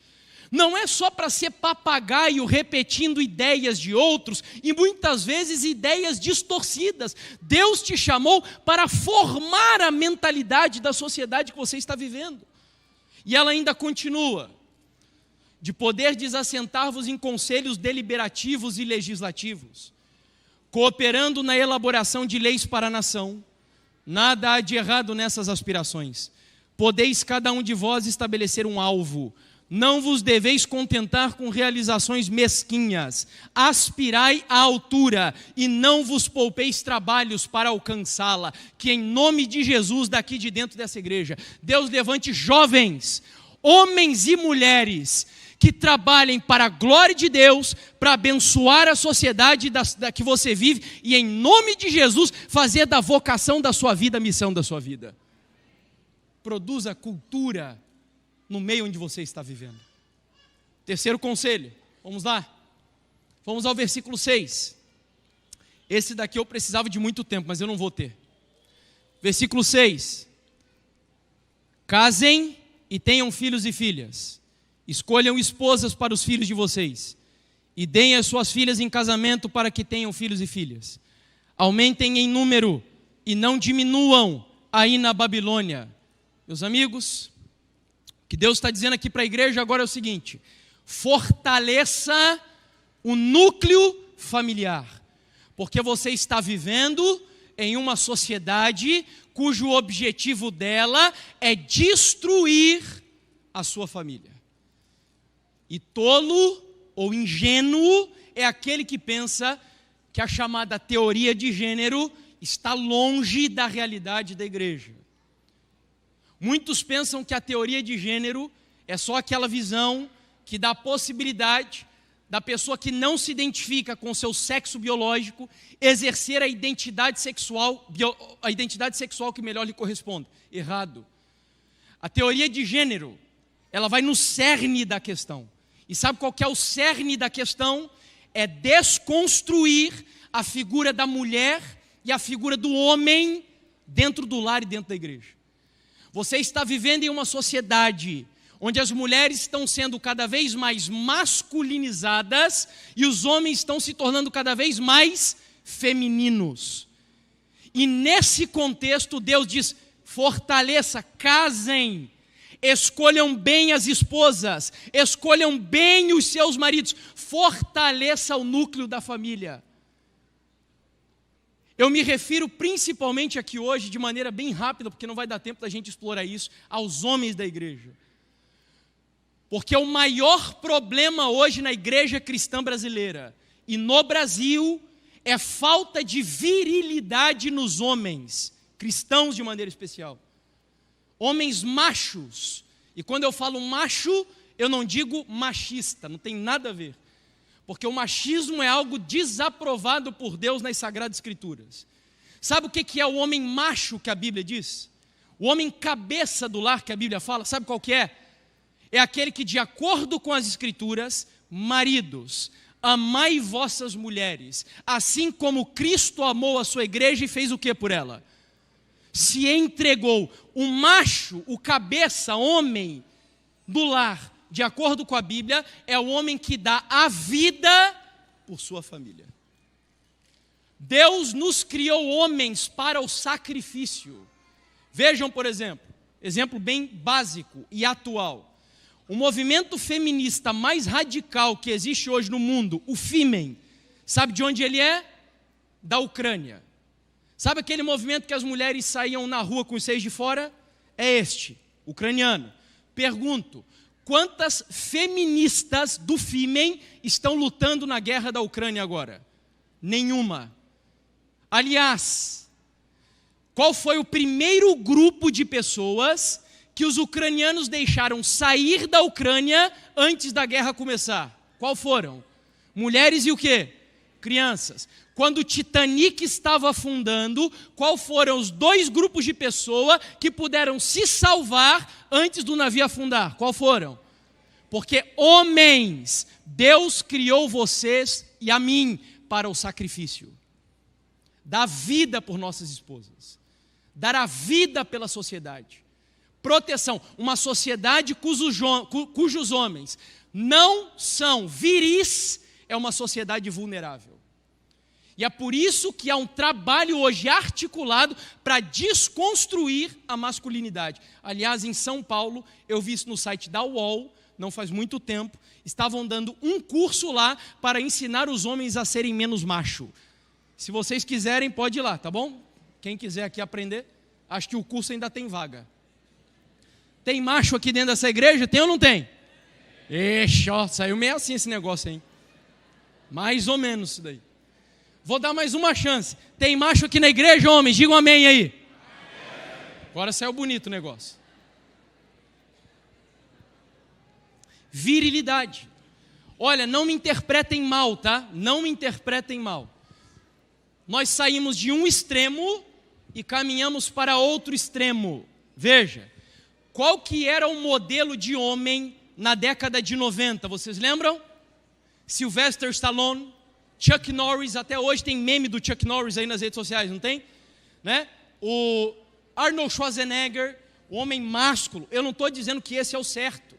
Não é só para ser papagaio repetindo ideias de outros e muitas vezes ideias distorcidas. Deus te chamou para formar a mentalidade da sociedade que você está vivendo. E ela ainda continua: de poder desassentar-vos em conselhos deliberativos e legislativos, cooperando na elaboração de leis para a nação. Nada há de errado nessas aspirações. Podeis cada um de vós estabelecer um alvo. Não vos deveis contentar com realizações mesquinhas. Aspirai à altura e não vos poupeis trabalhos para alcançá-la. Que em nome de Jesus, daqui de dentro dessa igreja, Deus levante jovens, homens e mulheres que trabalhem para a glória de Deus, para abençoar a sociedade da que você vive e, em nome de Jesus, fazer da vocação da sua vida a missão da sua vida. Produza cultura no meio onde você está vivendo. Terceiro conselho, vamos lá. Vamos ao versículo 6. Esse daqui eu precisava de muito tempo, mas eu não vou ter. Versículo 6. Casem e tenham filhos e filhas. Escolham esposas para os filhos de vocês e deem as suas filhas em casamento para que tenham filhos e filhas. Aumentem em número e não diminuam aí na Babilônia. Meus amigos, o que Deus está dizendo aqui para a igreja agora é o seguinte: fortaleça o núcleo familiar, porque você está vivendo em uma sociedade cujo objetivo dela é destruir a sua família. E tolo ou ingênuo é aquele que pensa que a chamada teoria de gênero está longe da realidade da igreja. Muitos pensam que a teoria de gênero é só aquela visão que dá a possibilidade da pessoa que não se identifica com o seu sexo biológico exercer a identidade sexual que melhor lhe corresponde. Errado. A teoria de gênero, ela vai no cerne da questão. E sabe qual que é o cerne da questão? É desconstruir a figura da mulher e a figura do homem dentro do lar e dentro da igreja. Você está vivendo em uma sociedade onde as mulheres estão sendo cada vez mais masculinizadas e os homens estão se tornando cada vez mais femininos. E nesse contexto Deus diz: fortaleça, casem, escolham bem as esposas, escolham bem os seus maridos, fortaleça o núcleo da família. Eu me refiro principalmente aqui hoje, de maneira bem rápida, porque não vai dar tempo da gente explorar isso, aos homens da igreja. Porque o maior problema hoje na igreja cristã brasileira e no Brasil é falta de virilidade nos homens cristãos de maneira especial. Homens machos. E quando eu falo macho, eu não digo machista, não tem nada a ver. Porque o machismo é algo desaprovado por Deus nas Sagradas Escrituras. Sabe o que é o homem macho que a Bíblia diz? O homem cabeça do lar que a Bíblia fala, sabe qual que é? É aquele que, de acordo com as Escrituras, maridos, amai vossas mulheres, assim como Cristo amou a sua igreja e fez o que por ela? Se entregou. O macho, o cabeça, homem do lar, de acordo com a Bíblia, é o homem que dá a vida por sua família. Deus nos criou homens para o sacrifício. Vejam, por exemplo bem básico e atual. O movimento feminista mais radical que existe hoje no mundo, o Fêmen, sabe de onde ele é? Da Ucrânia. Sabe aquele movimento que as mulheres saíam na rua com os seios de fora? É este, ucraniano. Pergunto, quantas feministas do Fêmen estão lutando na guerra da Ucrânia agora? Nenhuma. Aliás, qual foi o primeiro grupo de pessoas que os ucranianos deixaram sair da Ucrânia antes da guerra começar? Qual foram? Mulheres e o quê? Crianças. Quando o Titanic estava afundando, qual foram os 2 grupos de pessoas que puderam se salvar antes do navio afundar? Qual foram? Porque homens, Deus criou vocês e a mim para o sacrifício. Dar vida por nossas esposas. Dar a vida pela sociedade. Proteção. Uma sociedade cujos homens não são viris, é uma sociedade vulnerável. E é por isso que há um trabalho hoje articulado para desconstruir a masculinidade. Aliás, em São Paulo, eu vi isso no site da UOL, não faz muito tempo, estavam dando um curso lá para ensinar os homens a serem menos macho. Se vocês quiserem, pode ir lá, tá bom? Quem quiser aqui aprender, acho que o curso ainda tem vaga. Tem macho aqui dentro dessa igreja? Tem ou não tem? Ixi, ó, saiu meio assim esse negócio, hein? Mais ou menos isso daí. Vou dar mais uma chance. Tem macho aqui na igreja, homens? Digam amém aí. Amém. Agora saiu bonito o negócio. Virilidade. Olha, não me interpretem mal, tá? Não me interpretem mal. Nós saímos de um extremo e caminhamos para outro extremo. Veja, qual que era o modelo de homem na década de 90? Vocês lembram? Sylvester Stallone, Chuck Norris, até hoje tem meme do Chuck Norris aí nas redes sociais, não tem? Né? O Arnold Schwarzenegger, o homem másculo. Eu não estou dizendo que esse é o certo,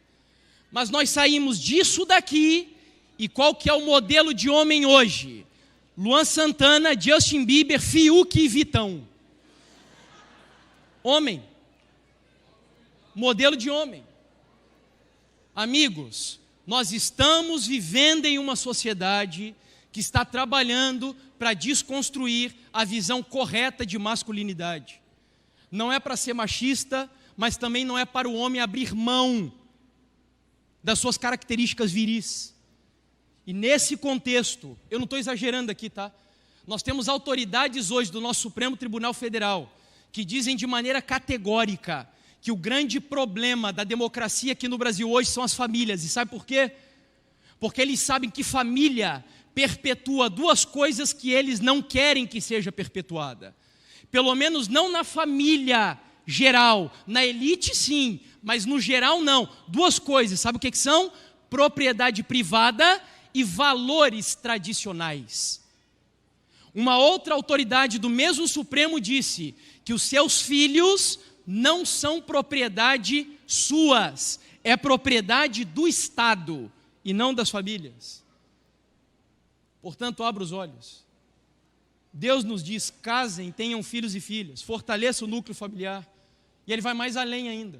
mas nós saímos disso daqui, e qual que é o modelo de homem hoje? Luan Santana, Justin Bieber, Fiuk e Vitão. Homem. Modelo de homem. Amigos, nós estamos vivendo em uma sociedade que está trabalhando para desconstruir a visão correta de masculinidade. Não é para ser machista, mas também não é para o homem abrir mão das suas características viris. E nesse contexto, eu não estou exagerando aqui, tá? Nós temos autoridades hoje do nosso Supremo Tribunal Federal que dizem de maneira categórica que o grande problema da democracia aqui no Brasil hoje são as famílias. E sabe por quê? Porque eles sabem que família perpetua 2 coisas que eles não querem que seja perpetuada. Pelo menos não na família geral. Na elite sim, mas no geral não. 2 coisas, sabe o que são? Propriedade privada e valores tradicionais. Uma outra autoridade do mesmo Supremo disse que os seus filhos não são propriedade suas, é propriedade do Estado e não das famílias. Portanto, abra os olhos. Deus nos diz, casem, tenham filhos e filhas, fortaleça o núcleo familiar. E Ele vai mais além ainda.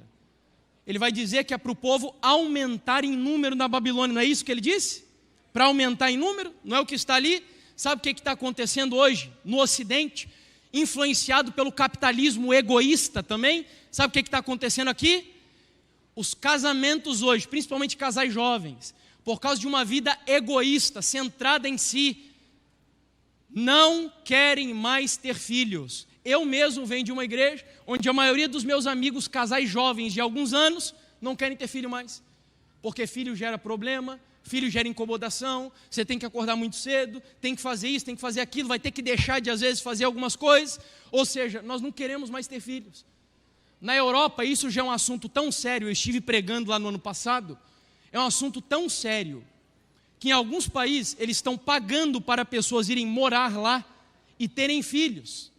Ele vai dizer que é para o povo aumentar em número na Babilônia, não é isso que Ele disse? Para aumentar em número, não é o que está ali? Sabe o que está acontecendo hoje no Ocidente? Influenciado pelo capitalismo egoísta também. Sabe o que está acontecendo aqui? Os casamentos hoje, principalmente casais jovens, por causa de uma vida egoísta, centrada em si, não querem mais ter filhos. Eu mesmo venho de uma igreja onde a maioria dos meus amigos, casais jovens de alguns anos, não querem ter filho mais. Porque filho gera problema, filho gera incomodação, você tem que acordar muito cedo, tem que fazer isso, tem que fazer aquilo, vai ter que deixar de às vezes fazer algumas coisas. Ou seja, nós não queremos mais ter filhos. Na Europa isso já é um assunto tão sério, eu estive pregando lá no ano passado, é um assunto tão sério, que em alguns países eles estão pagando para pessoas irem morar lá e terem filhos.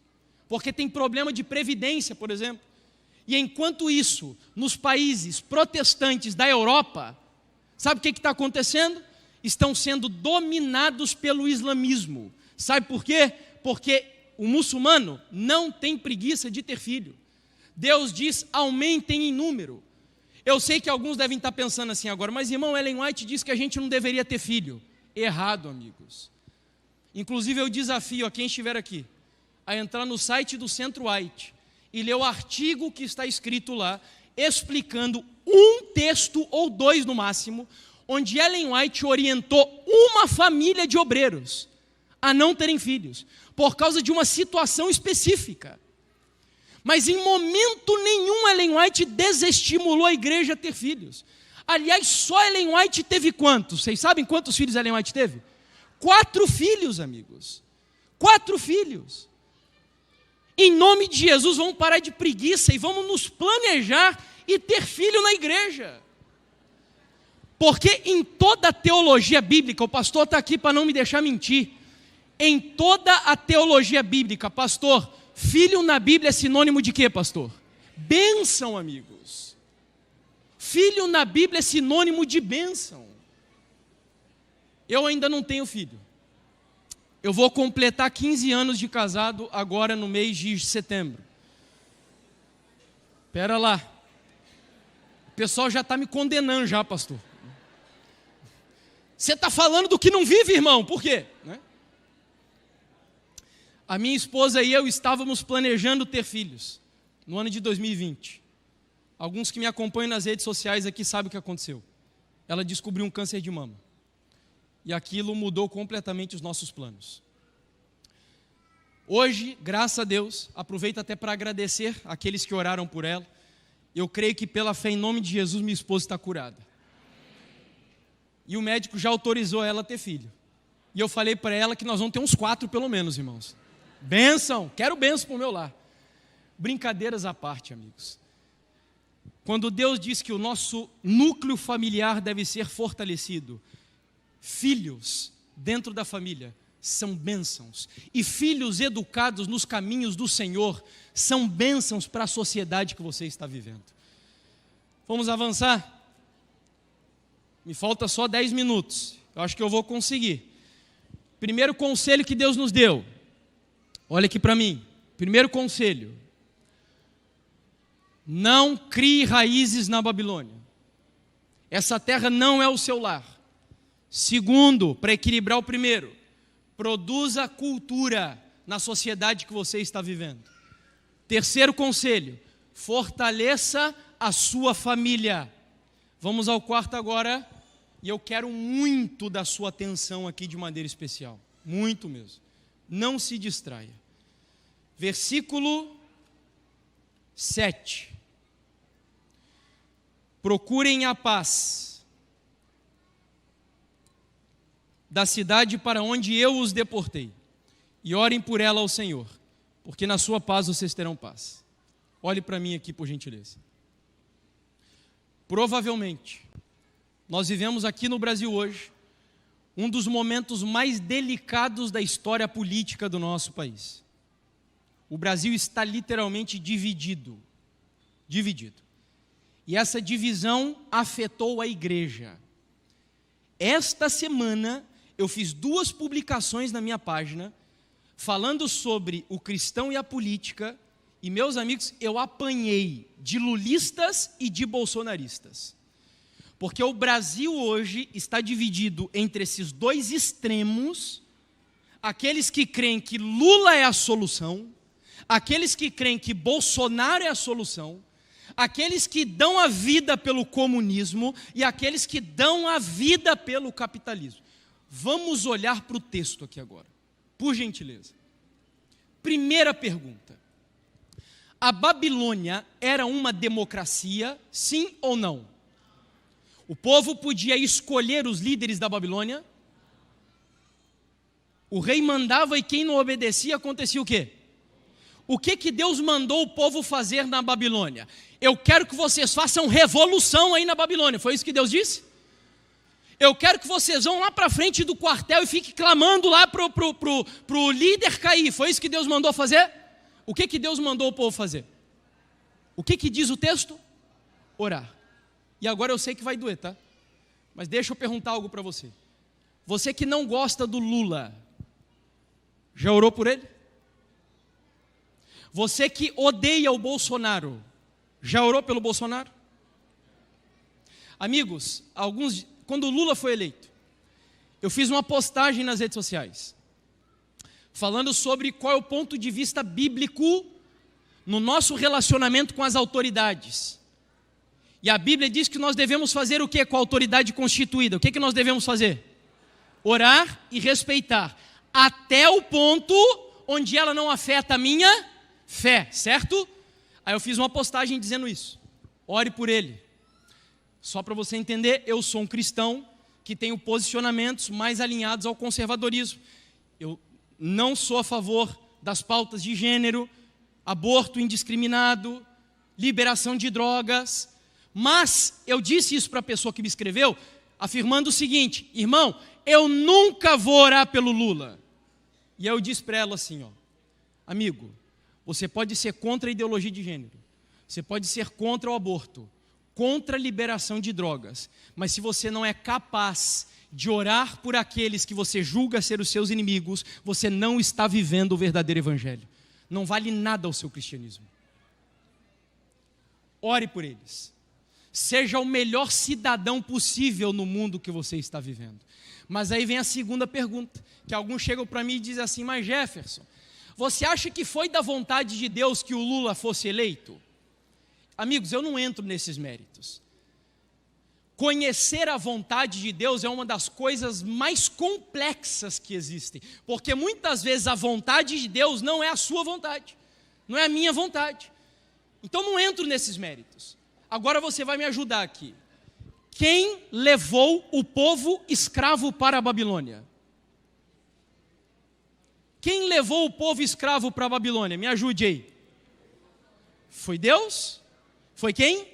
Porque tem problema de previdência, por exemplo. E enquanto isso, nos países protestantes da Europa, sabe o que está acontecendo? Estão sendo dominados pelo islamismo. Sabe por quê? Porque o muçulmano não tem preguiça de ter filho. Deus diz, aumentem em número. Eu sei que alguns devem estar pensando assim agora, mas irmão, Ellen White diz que a gente não deveria ter filho. Errado, amigos. Inclusive eu desafio a quem estiver aqui a entrar no site do Centro White e ler o artigo que está escrito lá, explicando um texto ou dois no máximo, onde Ellen White orientou uma família de obreiros a não terem filhos, por causa de uma situação específica. Mas em momento nenhum Ellen White desestimulou a igreja a ter filhos. Aliás, só Ellen White teve quantos? Vocês sabem quantos filhos Ellen White teve? 4 filhos, amigos. 4 filhos. Em nome de Jesus, vamos parar de preguiça e vamos nos planejar e ter filho na igreja. Porque em toda a teologia bíblica, o pastor está aqui para não me deixar mentir, em toda a teologia bíblica, pastor, filho na Bíblia é sinônimo de quê, pastor? Bênção, amigos. Filho na Bíblia é sinônimo de bênção. Eu ainda não tenho filho. Eu vou completar 15 anos de casado agora no mês de setembro. Espera lá. O pessoal já está me condenando já, pastor. Você está falando do que não vive, irmão. Por quê? Né? A minha esposa e eu estávamos planejando ter filhos no ano de 2020. Alguns que me acompanham nas redes sociais aqui sabem o que aconteceu. Ela descobriu um câncer de mama. E aquilo mudou completamente os nossos planos. Hoje, graças a Deus, aproveito até para agradecer aqueles que oraram por ela. Eu creio que pela fé em nome de Jesus minha esposa está curada. E o médico já autorizou ela a ter filho. E eu falei para ela que nós vamos ter uns 4 pelo menos, irmãos. Bênção, quero bênção para o meu lar. Brincadeiras à parte, amigos. Quando Deus diz que o nosso núcleo familiar deve ser fortalecido, filhos dentro da família são bênçãos. E filhos educados nos caminhos do Senhor são bênçãos para a sociedade que você está vivendo. Vamos avançar? Me falta só 10 minutos. Eu acho que eu vou conseguir. Primeiro conselho que Deus nos deu. Olha aqui para mim. Primeiro conselho. Não crie raízes na Babilônia. Essa terra não é o seu lar. Segundo, para equilibrar o primeiro, produza cultura na sociedade que você está vivendo. Terceiro conselho, fortaleça a sua família. Vamos ao quarto agora, e eu quero muito da sua atenção aqui de maneira especial, muito mesmo. Não se distraia. Versículo 7. Procurem a paz da cidade para onde eu os deportei, e orem por ela ao Senhor, porque na sua paz vocês terão paz. Olhe para mim aqui, por gentileza. Provavelmente, nós vivemos aqui no Brasil hoje um dos momentos mais delicados da história política do nosso país. O Brasil está literalmente dividido. E essa divisão afetou a igreja. Esta semana, eu fiz 2 publicações na minha página, falando sobre o cristão e a política, e meus amigos, eu apanhei de lulistas e de bolsonaristas. Porque o Brasil hoje está dividido entre esses 2 extremos, aqueles que creem que Lula é a solução, aqueles que creem que Bolsonaro é a solução, aqueles que dão a vida pelo comunismo e aqueles que dão a vida pelo capitalismo. Vamos olhar para o texto aqui agora, por gentileza. Primeira pergunta. A Babilônia era uma democracia, sim ou não? O povo podia escolher os líderes da Babilônia. O rei mandava e quem não obedecia, acontecia o quê? O que Deus mandou o povo fazer na Babilônia? Eu quero que vocês façam revolução aí na Babilônia. Foi isso que Deus disse? Eu quero que vocês vão lá para frente do quartel e fiquem clamando lá pro líder cair. Foi isso que Deus mandou fazer? O que Deus mandou o povo fazer? O que diz o texto? Orar. E agora eu sei que vai doer, tá? Mas deixa eu perguntar algo para você. Você que não gosta do Lula, já orou por ele? Você que odeia o Bolsonaro, já orou pelo Bolsonaro? Amigos, quando o Lula foi eleito, eu fiz uma postagem nas redes sociais, falando sobre qual é o ponto de vista bíblico no nosso relacionamento com as autoridades. E a Bíblia diz que nós devemos fazer o que com a autoridade constituída? O que nós devemos fazer? Orar e respeitar, até o ponto onde ela não afeta a minha fé, certo? Aí eu fiz uma postagem dizendo isso. Ore por ele. Só para você entender, eu sou um cristão que tenho posicionamentos mais alinhados ao conservadorismo. Eu não sou a favor das pautas de gênero, aborto indiscriminado, liberação de drogas, mas eu disse isso para a pessoa que me escreveu, afirmando o seguinte: irmão, eu nunca vou orar pelo Lula. E eu disse para ela assim, ó, amigo, você pode ser contra a ideologia de gênero, você pode ser contra o aborto, contra a liberação de drogas, mas se você não é capaz de orar por aqueles que você julga ser os seus inimigos, você não está vivendo o verdadeiro evangelho. Não vale nada o seu cristianismo. Ore por eles. Seja o melhor cidadão possível no mundo que você está vivendo. Mas aí vem a segunda pergunta, que alguns chegam para mim e dizem assim: mas Jefferson, você acha que foi da vontade de Deus que o Lula fosse eleito? Amigos, eu não entro nesses méritos. Conhecer a vontade de Deus é uma das coisas mais complexas que existem, porque muitas vezes a vontade de Deus não é a sua vontade, não é a minha vontade. Então não entro nesses méritos. Agora você vai me ajudar aqui. Quem levou o povo escravo para a Babilônia? Quem levou o povo escravo para a Babilônia? Me ajude aí. Foi Deus? Foi quem?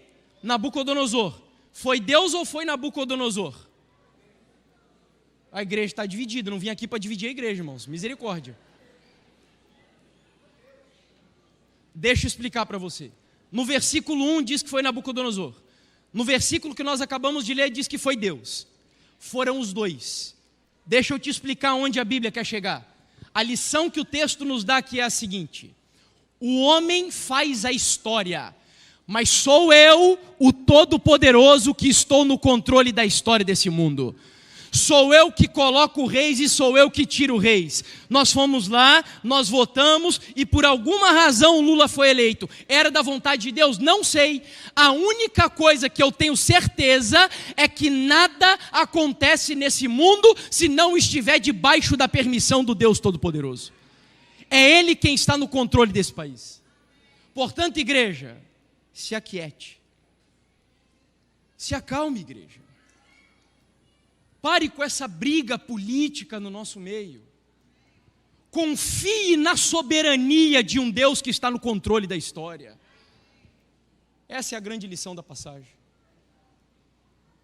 Nabucodonosor. Foi Deus ou foi Nabucodonosor? A igreja está dividida, não vim aqui para dividir a igreja, irmãos, misericórdia. Deixa eu explicar para você. No versículo 1 diz que foi Nabucodonosor. No versículo que nós acabamos de ler diz que foi Deus. Foram os dois. Deixa eu te explicar onde a Bíblia quer chegar. A lição que o texto nos dá aqui é a seguinte: o homem faz a história, mas sou eu, o Todo-Poderoso, que estou no controle da história desse mundo. Sou eu que coloco reis e sou eu que tiro reis. Nós fomos lá, nós votamos e por alguma razão o Lula foi eleito. Era da vontade de Deus? Não sei. A única coisa que eu tenho certeza é que nada acontece nesse mundo se não estiver debaixo da permissão do Deus Todo-Poderoso. É Ele quem está no controle desse país. Portanto, igreja, se aquiete. Se acalme, igreja. Pare com essa briga política no nosso meio. Confie na soberania de um Deus que está no controle da história. Essa é a grande lição da passagem.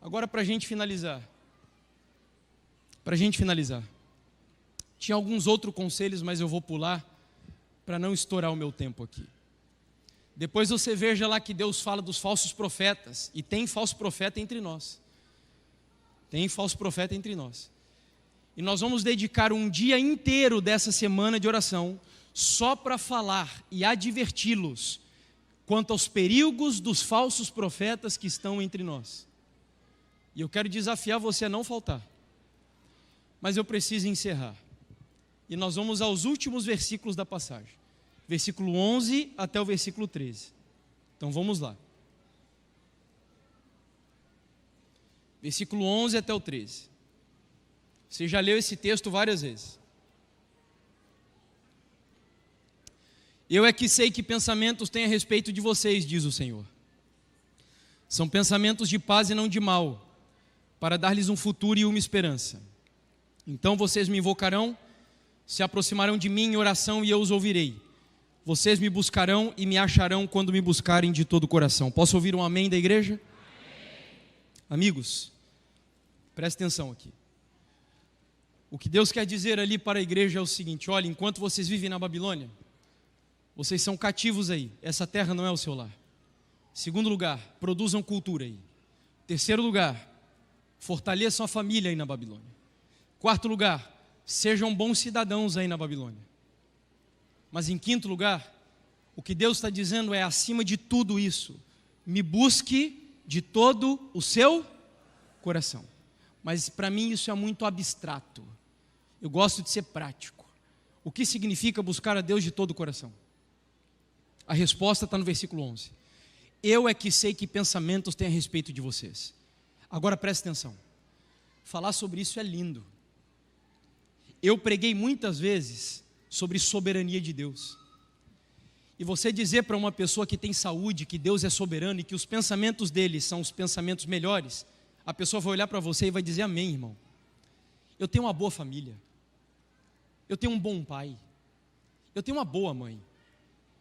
Agora, para a gente finalizar. Tinha alguns outros conselhos, mas eu vou pular para não estourar o meu tempo aqui. Depois você veja lá que Deus fala dos falsos profetas, e tem falso profeta entre nós. Tem falso profeta entre nós. E nós vamos dedicar um dia inteiro dessa semana de oração só para falar e adverti-los quanto aos perigos dos falsos profetas que estão entre nós. E eu quero desafiar você a não faltar. Mas eu preciso encerrar. E nós vamos aos últimos versículos da passagem. Versículo 11 até o versículo 13. Então vamos lá. Versículo 11 até o 13. Você já leu esse texto várias vezes. Eu é que sei que pensamentos têm a respeito de vocês, diz o Senhor. São pensamentos de paz e não de mal, para dar-lhes um futuro e uma esperança. Então vocês me invocarão, se aproximarão de mim em oração e eu os ouvirei. Vocês me buscarão e me acharão quando me buscarem de todo o coração. Posso ouvir um amém da igreja? Amém. Amigos, preste atenção aqui. O que Deus quer dizer ali para a igreja é o seguinte: olha, enquanto vocês vivem na Babilônia, vocês são cativos aí, essa terra não é o seu lar. Segundo lugar, produzam cultura aí. Terceiro lugar, fortaleçam a família aí na Babilônia. Quarto lugar, sejam bons cidadãos aí na Babilônia. Mas em quinto lugar, o que Deus está dizendo é, acima de tudo isso, me busque de todo o seu coração. Mas para mim isso é muito abstrato. Eu gosto de ser prático. O que significa buscar a Deus de todo o coração? A resposta está no versículo 11. Eu é que sei que pensamentos têm a respeito de vocês. Agora preste atenção. Falar sobre isso é lindo. Eu preguei muitas vezes sobre soberania de Deus. E você dizer para uma pessoa que tem saúde que Deus é soberano e que os pensamentos dele são os pensamentos melhores, a pessoa vai olhar para você e vai dizer amém, irmão. Eu tenho uma boa família. Eu tenho um bom pai. Eu tenho uma boa mãe.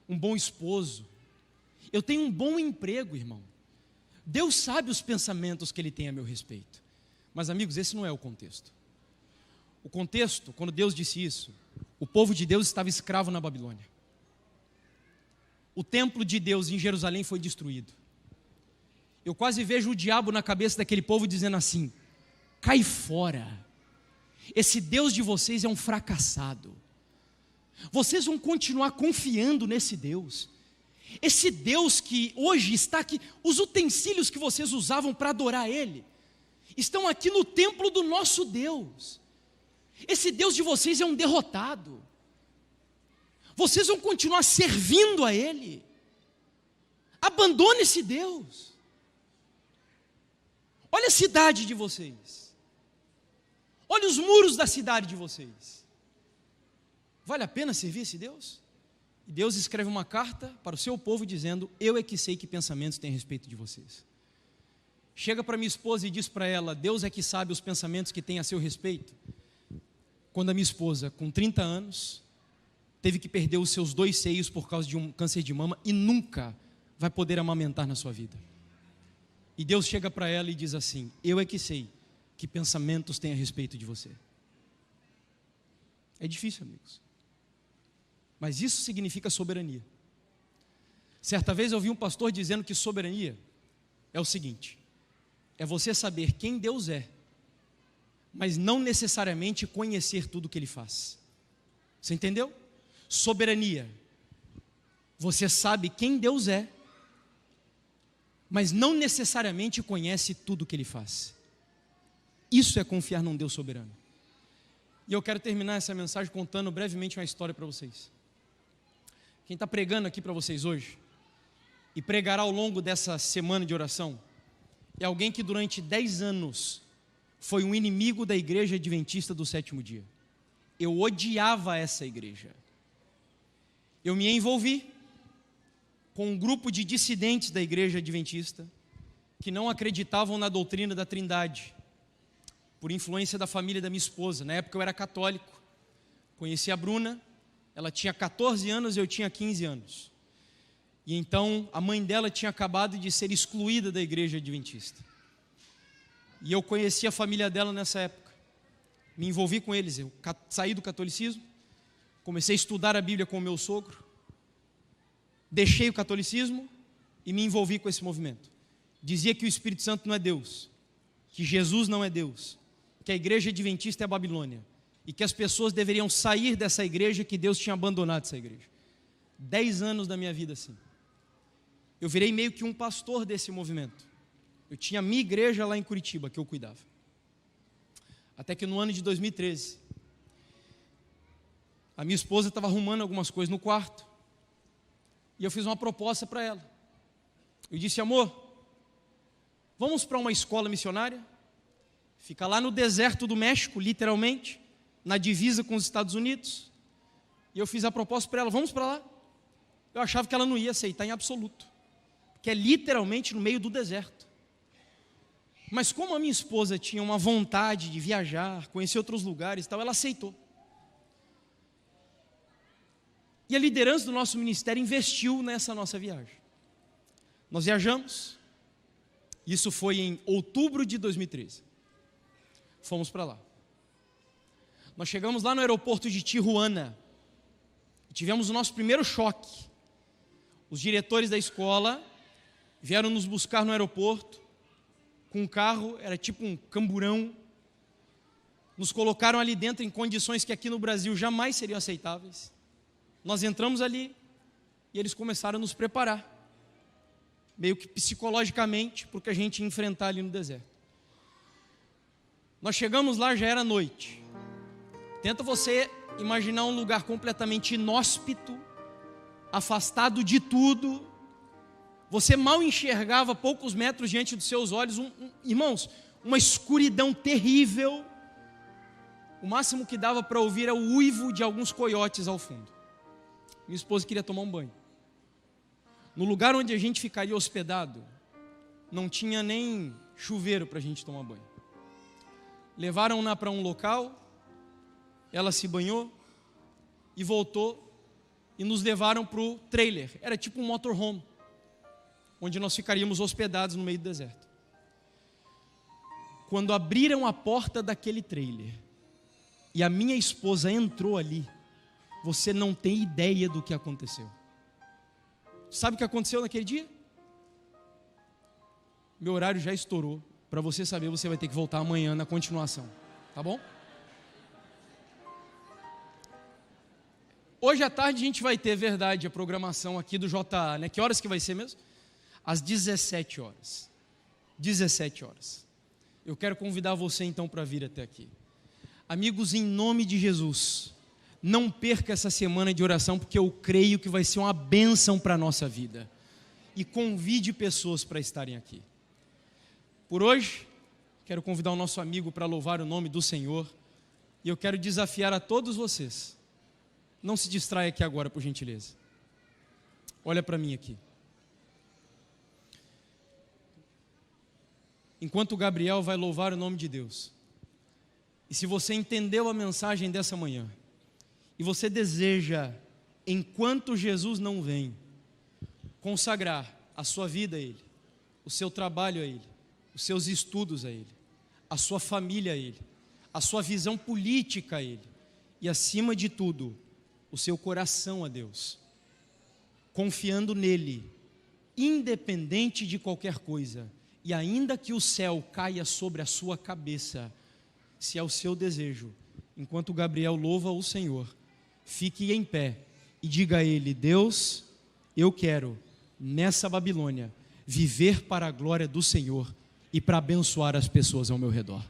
Um bom esposo. Eu tenho um bom emprego, irmão. Deus sabe os pensamentos que Ele tem a meu respeito. Mas, amigos, esse não é o contexto. O contexto, quando Deus disse isso, o povo de Deus estava escravo na Babilônia. O templo de Deus em Jerusalém foi destruído. Eu quase vejo o diabo na cabeça daquele povo dizendo assim: cai fora. Esse Deus de vocês é um fracassado. Vocês vão continuar confiando nesse Deus. Esse Deus que hoje está aqui, os utensílios que vocês usavam para adorar Ele, estão aqui no templo do nosso Deus. Esse Deus de vocês é um derrotado. Vocês vão continuar servindo a Ele. Abandone esse Deus. Olha a cidade de vocês. Olha os muros da cidade de vocês. Vale a pena servir esse Deus? E Deus escreve uma carta para o seu povo dizendo: eu é que sei que pensamentos têm a respeito de vocês. Chega para minha esposa e diz para ela: Deus é que sabe os pensamentos que tem a seu respeito. Quando a minha esposa, com 30 anos, teve que perder os seus 2 seios por causa de um câncer de mama e nunca vai poder amamentar na sua vida. E Deus chega para ela e diz assim: eu é que sei que pensamentos têm a respeito de você. É difícil, amigos. Mas isso significa soberania. Certa vez eu ouvi um pastor dizendo que soberania é o seguinte: é você saber quem Deus é, mas não necessariamente conhecer tudo o que Ele faz. Você entendeu? Soberania. Você sabe quem Deus é, mas não necessariamente conhece tudo o que Ele faz. Isso é confiar num Deus soberano. E eu quero terminar essa mensagem contando brevemente uma história para vocês. Quem está pregando aqui para vocês hoje, e pregará ao longo dessa semana de oração, é alguém que durante 10 anos foi um inimigo da igreja adventista do sétimo dia. Eu odiava essa igreja. Eu me envolvi com um grupo de dissidentes da igreja adventista que não acreditavam na doutrina da Trindade, por influência da família da minha esposa. Na época eu era católico, conheci a Bruna, ela tinha 14 anos e eu tinha 15 anos. E então a mãe dela tinha acabado de ser excluída da igreja adventista. E eu conheci a família dela nessa época. Me envolvi com eles, eu saí do catolicismo, comecei a estudar a Bíblia com o meu sogro, deixei o catolicismo e me envolvi com esse movimento. Dizia que o Espírito Santo não é Deus, que Jesus não é Deus, que a igreja adventista é a Babilônia, e que as pessoas deveriam sair dessa igreja, que Deus tinha abandonado essa igreja. 10 anos da minha vida assim. Eu virei meio que um pastor desse movimento. Eu tinha a minha igreja lá em Curitiba, que eu cuidava. Até que no ano de 2013, a minha esposa estava arrumando algumas coisas no quarto, e eu fiz uma proposta para ela. Eu disse: amor, vamos para uma escola missionária? Fica lá no deserto do México, literalmente, na divisa com os Estados Unidos. E eu fiz a proposta para ela: vamos para lá. eu achava que ela não ia aceitar em absoluto, que é literalmente no meio do deserto. Mas como a minha esposa tinha uma vontade de viajar, conhecer outros lugares e tal, ela aceitou. E a liderança do nosso ministério investiu nessa nossa viagem. Nós viajamos, isso foi em outubro de 2013. Fomos para lá. Nós chegamos lá no aeroporto de Tijuana, e tivemos o nosso primeiro choque. Os diretores da escola vieram nos buscar no aeroporto, com um carro, era tipo um camburão, nos colocaram ali dentro em condições que aqui no Brasil jamais seriam aceitáveis. Nós entramos ali e eles começaram a nos preparar, meio que psicologicamente, para o que a gente ia enfrentar ali no deserto. Nós chegamos lá, já era noite. Tenta você imaginar um lugar completamente inóspito, afastado de tudo. Você mal enxergava poucos metros diante dos seus olhos, irmãos, uma escuridão terrível. O máximo que dava para ouvir era o uivo de alguns coiotes ao fundo. Minha esposa queria tomar um banho. No lugar onde a gente ficaria hospedado, não tinha nem chuveiro para a gente tomar banho. Levaram-na para um local, ela se banhou e voltou, e nos levaram para o trailer. Era tipo um motorhome, onde nós ficaríamos hospedados no meio do deserto. Quando abriram a porta daquele trailer e a minha esposa entrou ali, você não tem ideia do que aconteceu. Sabe o que aconteceu naquele dia? Meu horário já estourou. Para você saber, você vai ter que voltar amanhã na continuação, tá bom? Hoje à tarde a gente vai ter, verdade, a programação aqui do JA, né? Que horas que vai ser mesmo? Às 17 horas. 17 horas. Eu quero convidar você então para vir até aqui. Amigos, em nome de Jesus, não perca essa semana de oração, porque eu creio que vai ser uma bênção para a nossa vida. E convide pessoas para estarem aqui. Por hoje, quero convidar o nosso amigo para louvar o nome do Senhor. E eu quero desafiar a todos vocês. Não se distraia aqui agora, por gentileza. Olha para mim aqui. Enquanto o Gabriel vai louvar o nome de Deus, e se você entendeu a mensagem dessa manhã, e você deseja, enquanto Jesus não vem, consagrar a sua vida a Ele, o seu trabalho a Ele, os seus estudos a Ele, a sua família a Ele, a sua visão política a Ele, e acima de tudo, o seu coração a Deus, confiando nele, independente de qualquer coisa, e ainda que o céu caia sobre a sua cabeça, se é o seu desejo, enquanto Gabriel louva o Senhor, fique em pé e diga a Ele: Deus, eu quero, nessa Babilônia, viver para a glória do Senhor e para abençoar as pessoas ao meu redor.